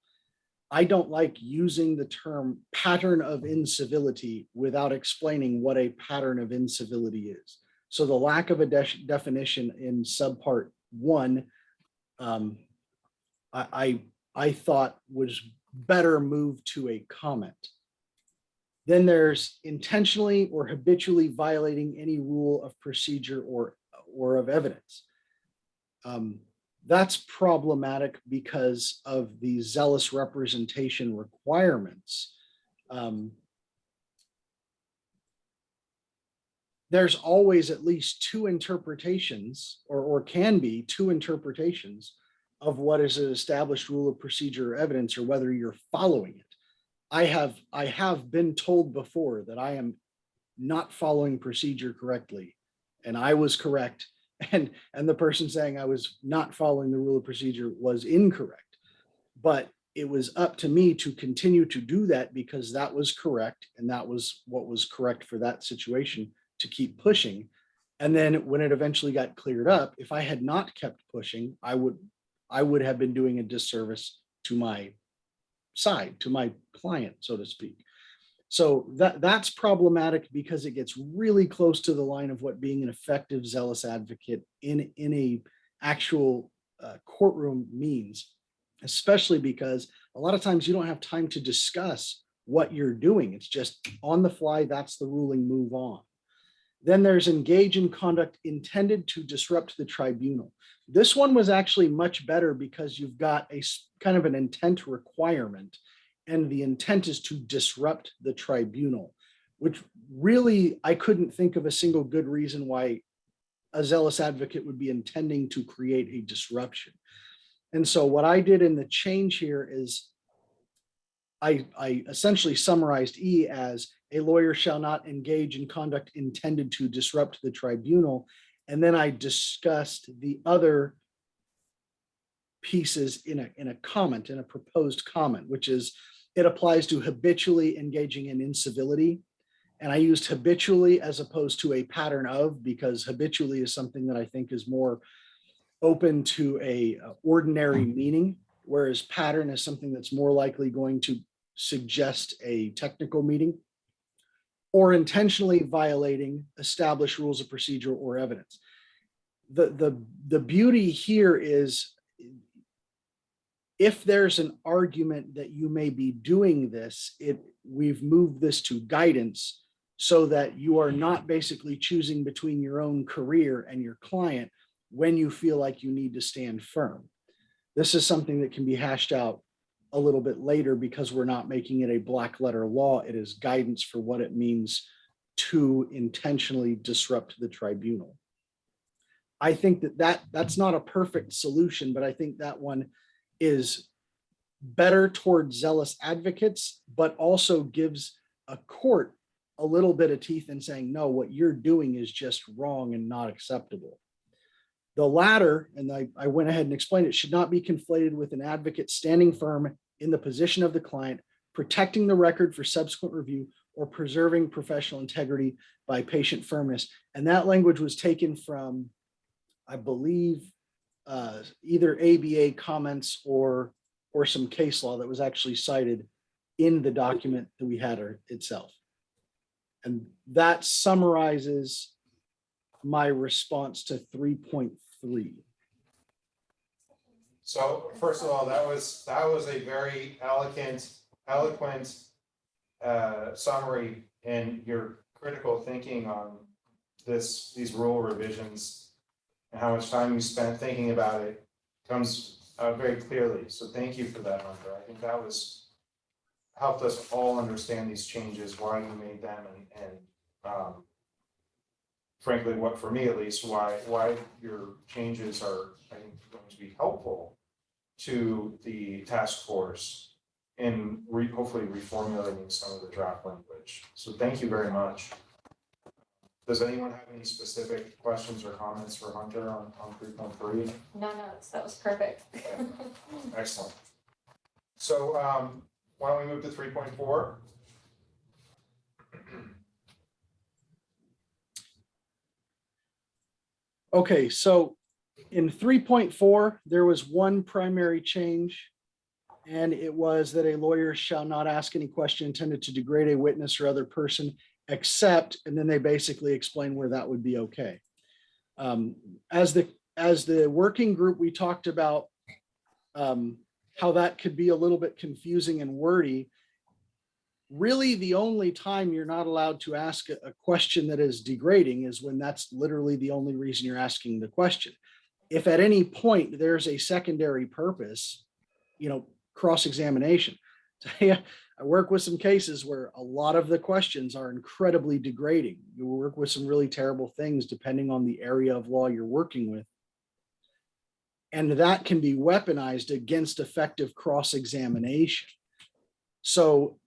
I don't like using the term pattern of incivility without explaining what a pattern of incivility is. So the lack of a definition in subpart 1, I thought was better moved to a comment. Then there's intentionally or habitually violating any rule of procedure or of evidence. That's problematic because of the zealous representation requirements. There's always at least two interpretations or can be two interpretations of what is an established rule of procedure or evidence or whether you're following it. I have been told before that I am not following procedure correctly and I was correct. And the person saying I was not following the rule of procedure was incorrect. But it was up to me to continue to do that because that was correct. And that was what was correct for that situation, to keep pushing. And then when it eventually got cleared up, if I had not kept pushing, I would have been doing a disservice to my side, to my client, so to speak. So that's problematic because it gets really close to the line of what being an effective zealous advocate in a actual courtroom means, especially because a lot of times you don't have time to discuss what you're doing. It's just on the fly, that's the ruling, move on. Then there's engage in conduct intended to disrupt the tribunal. This one was actually much better because you've got a kind of an intent requirement, and the intent is to disrupt the tribunal, which really I couldn't think of a single good reason why a zealous advocate would be intending to create a disruption. And so what I did in the change here is I essentially summarized E as a lawyer shall not engage in conduct intended to disrupt the tribunal. And then I discussed the other pieces in a comment, in a proposed comment, which is it applies to habitually engaging in incivility. And I used habitually as opposed to a pattern of, because habitually is something that I think is more open to a ordinary meaning, whereas pattern is something that's more likely going to suggest a technical meaning, or intentionally violating established rules of procedure or evidence. The beauty here is if there's an argument that you may be doing this, we've moved this to guidance so that you are not basically choosing between your own career and your client when you feel like you need to stand firm. This is something that can be hashed out a little bit later because we're not making it a black letter law. It is guidance for what it means to intentionally disrupt the tribunal. I think that's not a perfect solution, but I think that one is better towards zealous advocates, but also gives a court a little bit of teeth in saying, no, what you're doing is just wrong and not acceptable. The latter, and I went ahead and explained it, should not be conflated with an advocate standing firm in the position of the client, protecting the record for subsequent review, or preserving professional integrity by patient firmness. And that language was taken from, I believe, either ABA comments or some case law that was actually cited in the document that we had itself. And that summarizes my response to 3.3. So first of all, that was a very eloquent summary, and your critical thinking on these rule revisions and how much time you spent thinking about it comes out very clearly. So thank you for that, Hunter. I think that helped us all understand these changes, why you made them, and frankly, what, for me at least, why your changes are, I think, going to be helpful to the task force in hopefully reformulating some of the draft language. So thank you very much. Does anyone have any specific questions or comments for Hunter on 3.3? No, that was perfect. Okay. Excellent. So why don't we move to 3.4? Okay, so in 3.4, there was one primary change, and it was that a lawyer shall not ask any question intended to degrade a witness or other person, except, and then they basically explain where that would be okay. As the working group, we talked about how that could be a little bit confusing and wordy. Really, the only time you're not allowed to ask a question that is degrading is when that's literally the only reason you're asking the question. If at any point there's a secondary purpose, cross-examination. So, yeah, I work with some cases where a lot of the questions are incredibly degrading. You work with some really terrible things depending on the area of law you're working with. And that can be weaponized against effective cross-examination. So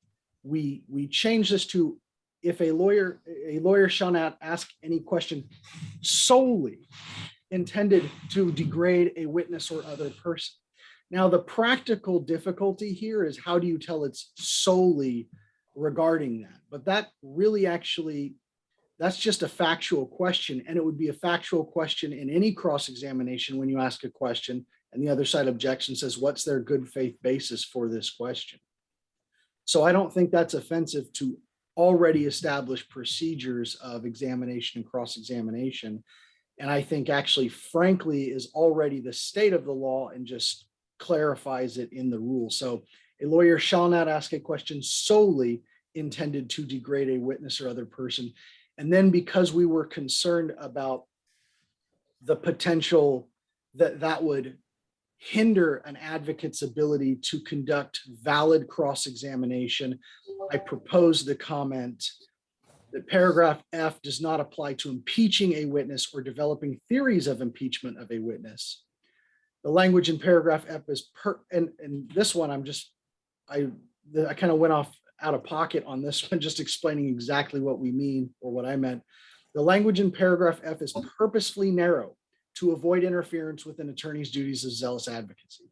we change this to, if a lawyer shall not ask any question solely intended to degrade a witness or other person. Now, the practical difficulty here is how do you tell it's solely regarding that? But that really actually, that's just a factual question, and it would be a factual question in any cross-examination when you ask a question and the other side objects and says, what's their good faith basis for this question? So I don't think that's offensive to already established procedures of examination and cross-examination. And I think actually, frankly, is already the state of the law and just clarifies it in the rule. So a lawyer shall not ask a question solely intended to degrade a witness or other person. And then because we were concerned about the potential that that would hinder an advocate's ability to conduct valid cross-examination, I proposed the comment that paragraph F does not apply to impeaching a witness or developing theories of impeachment of a witness. The language in paragraph F is and this one I kind of went off out of pocket on this one, just explaining exactly what we mean or what I meant. The language in paragraph F is purposefully narrow to avoid interference with an attorney's duties of zealous advocacy.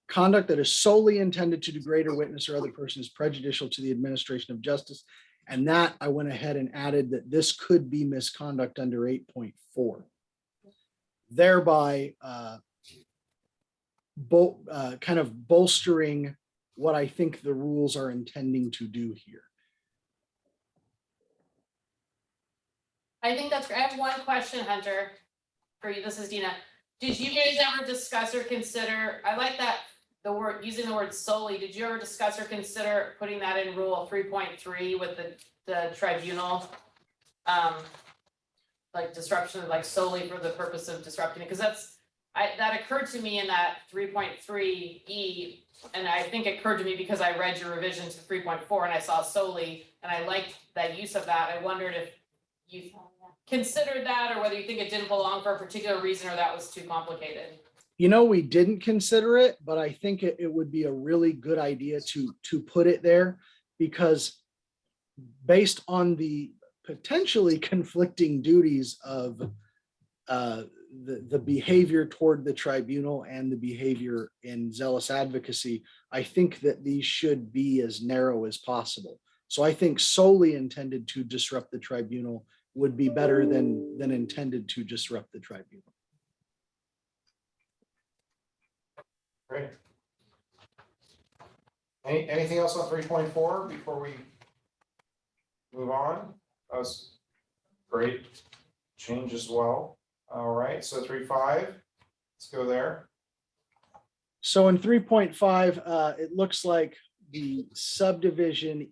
Conduct that is solely intended to degrade a witness or other person is prejudicial to the administration of justice. And that I went ahead and added that this could be misconduct under 8.4, thereby kind of bolstering what I think the rules are intending to do here. I think that's great. I have one question, Hunter, for you. This is Dina. Did you guys ever discuss or consider, I like that, using the word solely, did you ever discuss or consider putting that in rule 3.3 with the tribunal? Like disruption, like solely for the purpose of disrupting it, because that occurred to me in that 3.3E, and I think it occurred to me because I read your revision to 3.4 and I saw solely, and I liked that use of that. I wondered if you considered that, or whether you think it didn't belong for a particular reason, or that was too complicated. You know, we didn't consider it, but I think it would be a really good idea to put it there, because based on the potentially conflicting duties of the behavior toward the tribunal and the behavior in zealous advocacy, I think that these should be as narrow as possible. So I think solely intended to disrupt the tribunal would be better than intended to disrupt the tribunal. Great. Anything else on 3.4 before we move on? That was great change as well. All right, so 3.5, let's go there. So in 3.5, it looks like the subdivision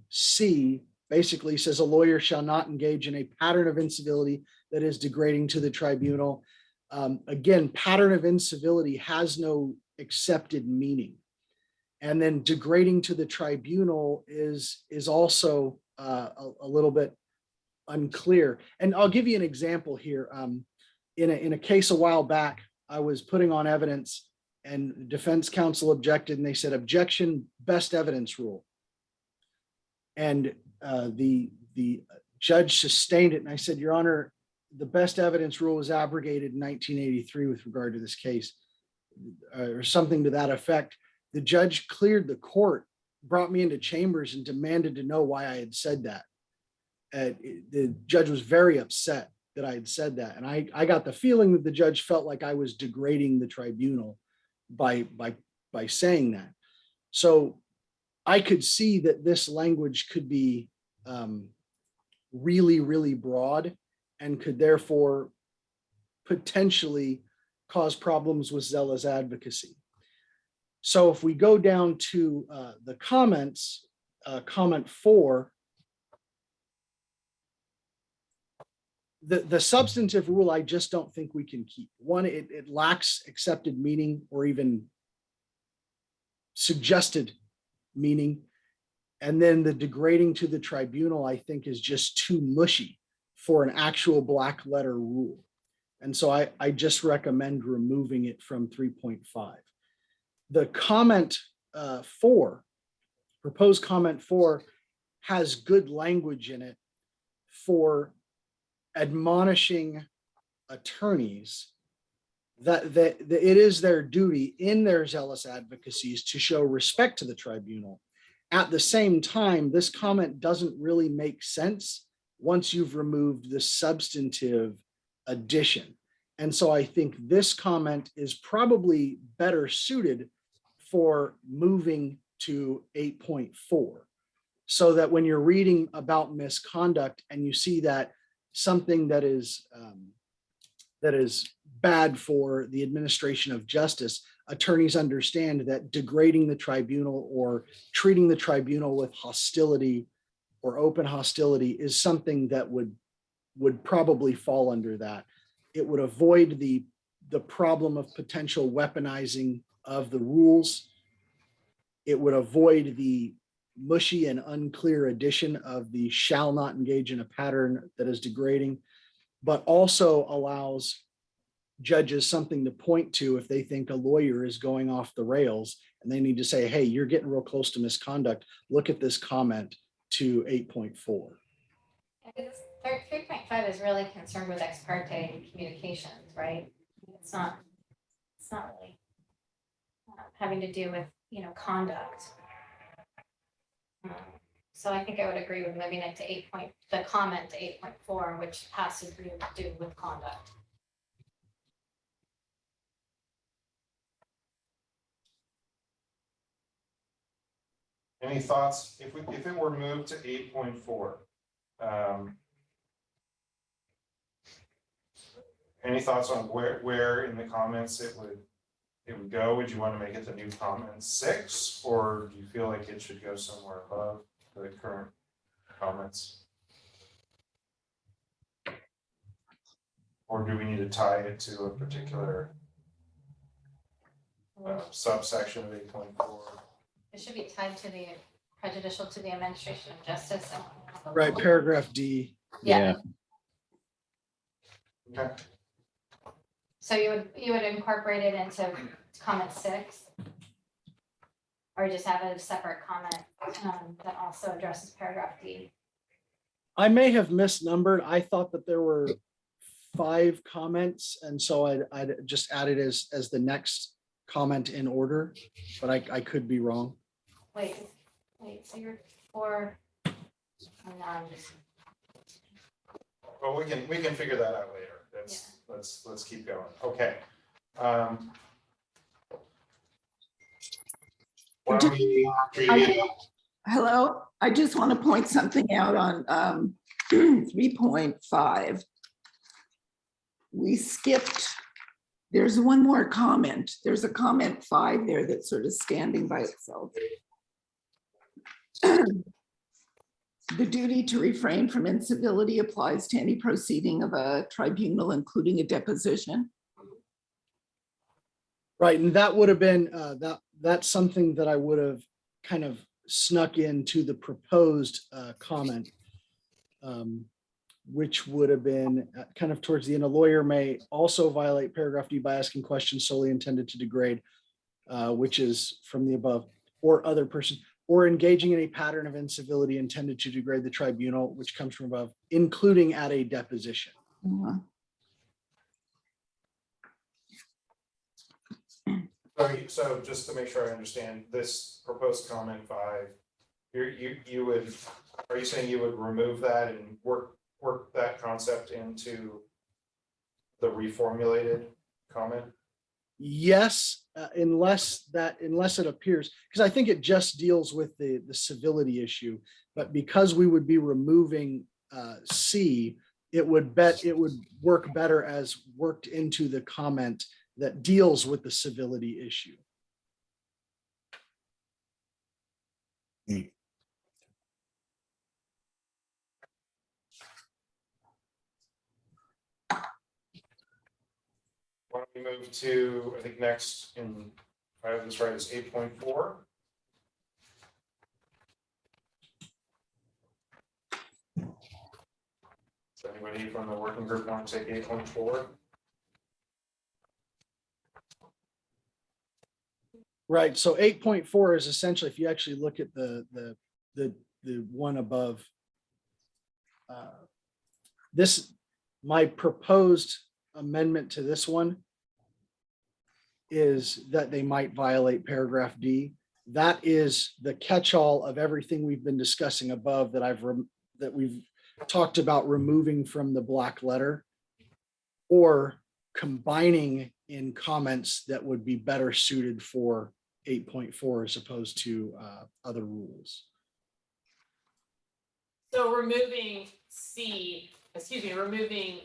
C basically says a lawyer shall not engage in a pattern of incivility that is degrading to the tribunal. Again, pattern of incivility has no accepted meaning. And then degrading to the tribunal is also a little bit unclear. And I'll give you an example here. In a case a while back, I was putting on evidence and the defense counsel objected, and they said, objection, best evidence rule. And the judge sustained it. And I said, Your Honor, the best evidence rule was abrogated in 1983 with regard to this case, or something to that effect. The judge cleared the court, brought me into chambers, and demanded to know why I had said that. The judge was very upset that I had said that. And I got the feeling that the judge felt like I was degrading the tribunal by saying that. So I could see that this language could be really, really broad and could therefore potentially cause problems with zealous advocacy. So if we go down to the comments, comment 4, the substantive rule, I just don't think we can keep. One, it lacks accepted meaning or even suggested meaning. And then the degrading to the tribunal, I think, is just too mushy for an actual black letter rule. And so I just recommend removing it from 3.5. The comment 4, proposed comment 4, has good language in it for admonishing attorneys that it is their duty in their zealous advocacies to show respect to the tribunal. At the same time, this comment doesn't really make sense once you've removed the substantive addition. And so I think this comment is probably better suited for moving to 8.4, so that when you're reading about misconduct and you see that something that is bad for the administration of justice, attorneys understand that degrading the tribunal or treating the tribunal with hostility or open hostility is something that would probably fall under that. It would avoid the problem of potential weaponizing of the rules. It would avoid the mushy and unclear addition of the shall not engage in a pattern that is degrading, but also allows judges something to point to if they think a lawyer is going off the rails and they need to say, hey, you're getting real close to misconduct. Look at this comment to 8.4. 3.5 is really concerned with ex parte communications, right? It's not really having to do with, conduct. So I think I would agree with moving it to the comment to 8.4, which has to do with conduct. Any thoughts, if it were moved to 8.4? Any thoughts on where in the comments it would go? Would you want to make it the new comment 6, or do you feel like it should go somewhere above the current comments? Or do we need to tie it to a particular subsection of 8.4? It should be tied to the prejudicial to the administration of justice. Right, paragraph D. Yeah. Okay. So you would incorporate it into comment 6? Or just have a separate comment that also addresses paragraph D? I may have misnumbered. I thought that there were 5 comments, and so I'd just add it as the next comment in order, but I could be wrong. Wait, so you're 4, and now I'm just. Well, we can figure that out later. Let's keep going. Okay. Why don't we- Hello, I just want to point something out on 3.5. We skipped, there's one more comment. There's a comment 5 there that's sort of standing by itself. The duty to refrain from incivility applies to any proceeding of a tribunal, including a deposition. Right, and that would have been that's something that I would have kind of snuck into the proposed comment, which would have been kind of towards the end. A lawyer may also violate paragraph D by asking questions solely intended to degrade, which is from the above, or other person, or engaging in a pattern of incivility intended to degrade the tribunal, which comes from above, including at a deposition. So just to make sure I understand, this proposed comment 5, you would, are you saying you would remove that and work that concept into the reformulated comment? Yes, unless it appears, because I think it just deals with the civility issue, but because we would be removing C, it would work better as worked into the comment that deals with the civility issue. Why don't we move to, I think next in, if I have this right, is 8.4. Does anybody from the working group want to take 8.4? Right, so 8.4 is essentially, if you actually look at the one above, my proposed amendment to this one is that they might violate paragraph D. That is the catch-all of everything we've been discussing above that we've talked about removing from the black letter, or combining in comments that would be better suited for 8.4 as opposed to other rules. So removing C, removing,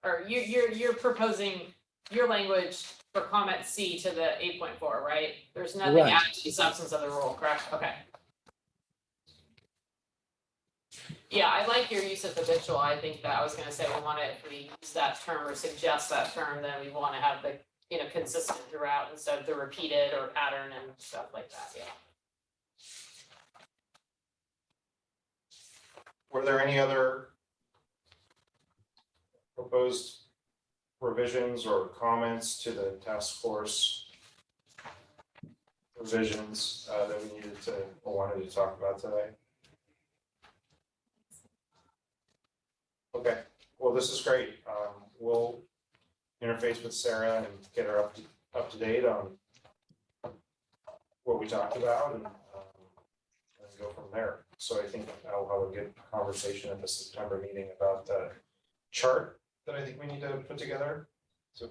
or you're proposing your language for comment C to the 8.4, right? There's nothing Right. added to the substance of the rule, correct? Okay. Yeah, I like your use of habitual. I think that I was gonna say we want to, if we use that term or suggest that term, then we want to have the, consistent throughout instead of the repeated or pattern and stuff like that, yeah. Were there any other proposed revisions or comments to the task force revisions that we needed to, or wanted to talk about today? Okay, well, this is great. We'll interface with Sarah and get her up to date on what we talked about and go from there. So I think I'll have a good conversation at the September meeting about the chart that I think we need to put together to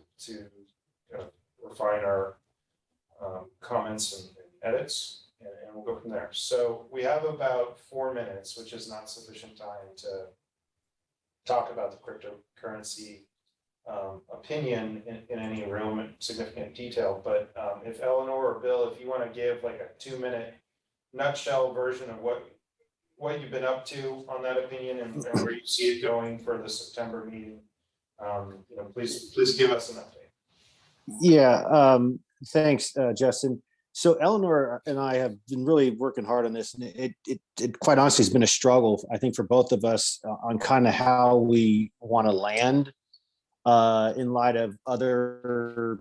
refine our comments and edits, and we'll go from there. So we have about 4 minutes, which is not sufficient time to talk about the cryptocurrency opinion in any real significant detail. But if Eleanor or Bill, if you want to give like a 2-minute nutshell version of what you've been up to on that opinion and where you see it going for the September meeting, please give us an update. Yeah, thanks, Justin. So Eleanor and I have been really working hard on this, and it quite honestly has been a struggle, I think, for both of us on kind of how we want to land in light of other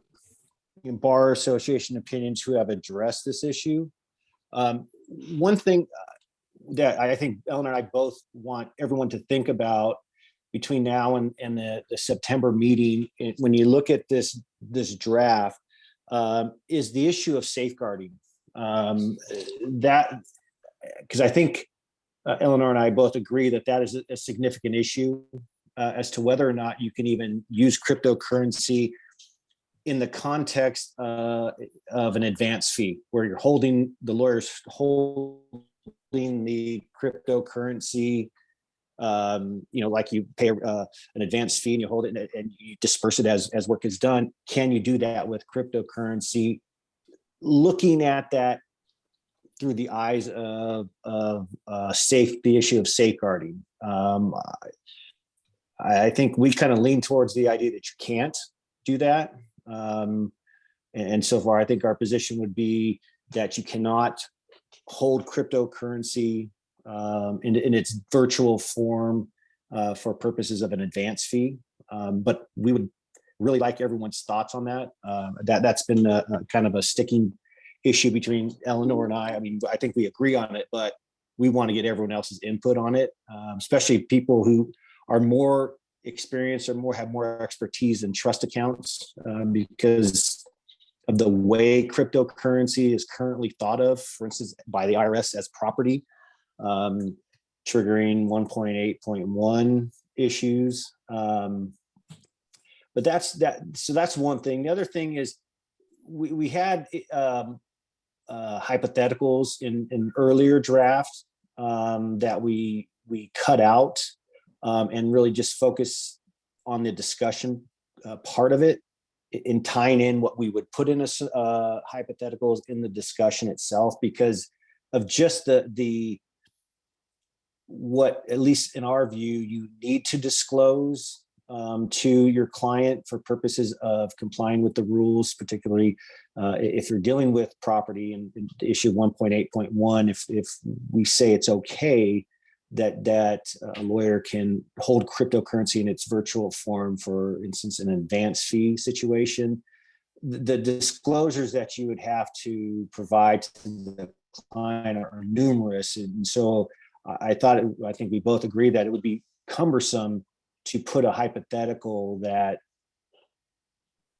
bar association opinions who have addressed this issue. One thing that I think Eleanor and I both want everyone to think about between now and the September meeting, when you look at this draft, is the issue of safeguarding. That, because I think Eleanor and I both agree that is a significant issue as to whether or not you can even use cryptocurrency in the context of an advance fee, where you're holding, the lawyer's holding the cryptocurrency, like you pay an advance fee and you hold it and you disperse it as work is done. Can you do that with cryptocurrency? Looking at that through the eyes of the issue of safeguarding. I think we kind of lean towards the idea that you can't do that. And so far, I think our position would be that you cannot hold cryptocurrency in its virtual form for purposes of an advance fee. But we would really like everyone's thoughts on that. That's been a kind of a sticking issue between Eleanor and I. I mean, I think we agree on it, but we want to get everyone else's input on it, especially people who are more experienced or have more expertise in trust accounts, because of the way cryptocurrency is currently thought of, for instance, by the IRS as property, triggering 1.8.1 issues. But that's one thing. The other thing is we had hypotheticals in earlier drafts that we cut out and really just focus on the discussion part of it, in tying in what we would put in hypotheticals in the discussion itself, because of just what, at least in our view, you need to disclose to your client for purposes of complying with the rules, particularly if you're dealing with property and issue 1.8.1. If we say it's okay that a lawyer can hold cryptocurrency in its virtual form, for instance, an advance fee situation, the disclosures that you would have to provide to the client are numerous. And so I think we both agree that it would be cumbersome to put a hypothetical that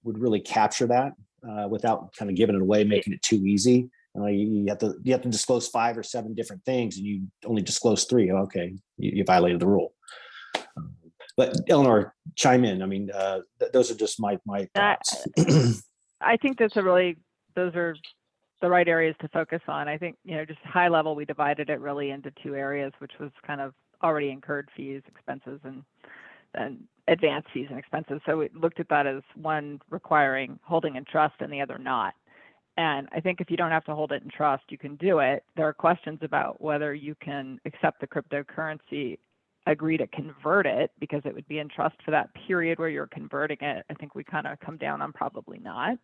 would really capture that without kind of giving it away, making it too easy. You have to disclose 5 or 7 different things, and you only disclose 3. Okay, you violated the rule. But Eleanor, chime in. I mean, those are just my thoughts. I think those are the right areas to focus on. I think, just high level, we divided it really into 2 areas, which was kind of already incurred fees, expenses, and advance fees and expenses. So we looked at that as one requiring holding in trust and the other not. And I think if you don't have to hold it in trust, you can do it. There are questions about whether you can accept the cryptocurrency agree to convert it because it would be in trust for that period where you're converting it, I think we kind of come down on probably not.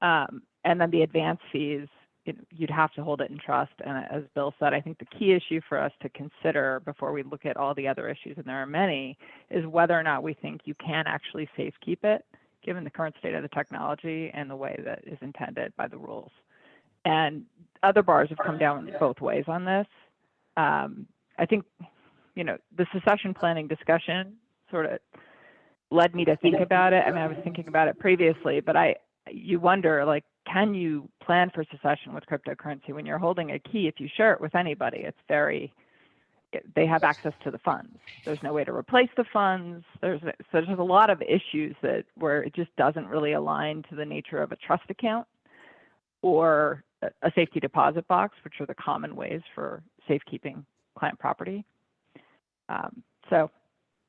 And then the advance fees, you'd have to hold it in trust. And as Bill said, I think the key issue for us to consider before we look at all the other issues, and there are many, is whether or not we think you can actually safekeep it, given the current state of the technology and the way that is intended by the rules. And other bars have come down both ways on this. I think, the succession planning discussion sort of led me to think about it. I mean, I was thinking about it previously, but you wonder, like, can you plan for succession with cryptocurrency when you're holding a key? If you share it with anybody, they have access to the funds. There's no way to replace the funds. There's a lot of issues where it just doesn't really align to the nature of a trust account or a safety deposit box, which are the common ways for safekeeping client property. So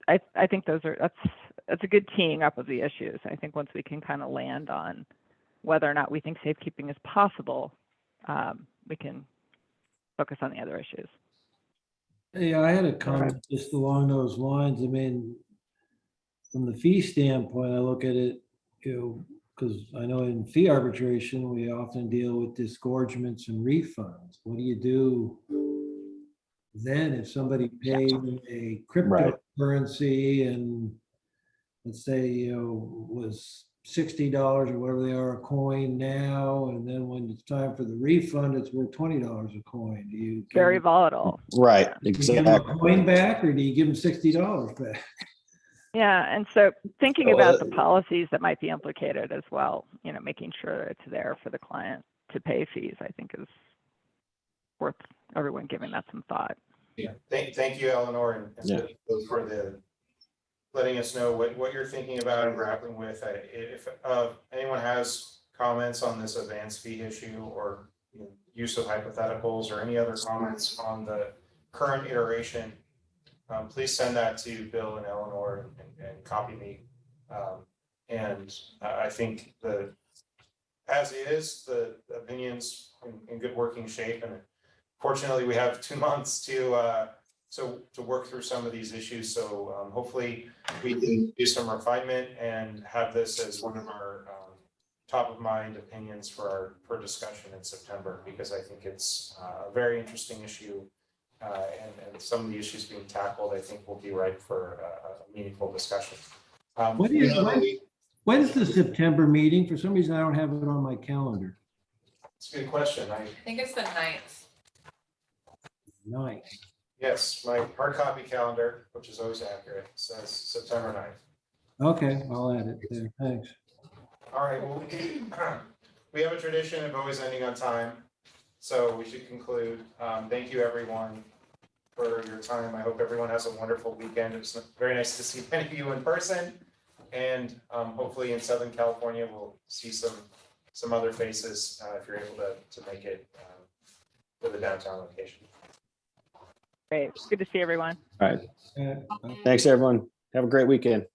I think that's a good teeing up of the issues. I think once we can kind of land on whether or not we think safekeeping is possible, we can focus on the other issues. Yeah, I had a comment just along those lines. I mean, from the fee standpoint, I look at it, because I know in fee arbitration, we often deal with disgorgements and refunds. What do you do then if somebody paid a cryptocurrency and let's say, was $60 or whatever they are a coin now, and then when it's time for the refund, it's worth $20 a coin. Do you Very volatile. Right, do you give them exactly. a coin back or do you give them $60 back? Yeah, and so thinking about the policies that might be implicated as well, making sure it's there for the client to pay fees, I think is worth everyone giving that some thought. Yeah, thank you, Eleanor, and for letting us know what you're thinking about and grappling with. If anyone has comments on this advance fee issue or use of hypotheticals or any other comments on the current iteration, please send that to Bill and Eleanor and copy me. And I think as is, the opinion's in good working shape. And fortunately, we have 2 months to work through some of these issues. So hopefully we can do some refinement and have this as one of our top of mind opinions for discussion in September, because I think it's a very interesting issue. And some of the issues being tackled, I think, will be ripe for a meaningful discussion. When's the September meeting? For some reason, I don't have it on my calendar. It's a good question. I think it's the 9th. Nice. Yes, my hard copy calendar, which is always accurate, says September 9th. Okay, I'll add it there. Thanks. All right, well, we have a tradition of always ending on time, so we should conclude. Thank you, everyone, for your time. I hope everyone has a wonderful weekend. It was very nice to see many of you in person, and hopefully in Southern California, we'll see some other faces if you're able to make it to the downtown location. Great. Good to see everyone. All right. Thanks, everyone. Have a great weekend.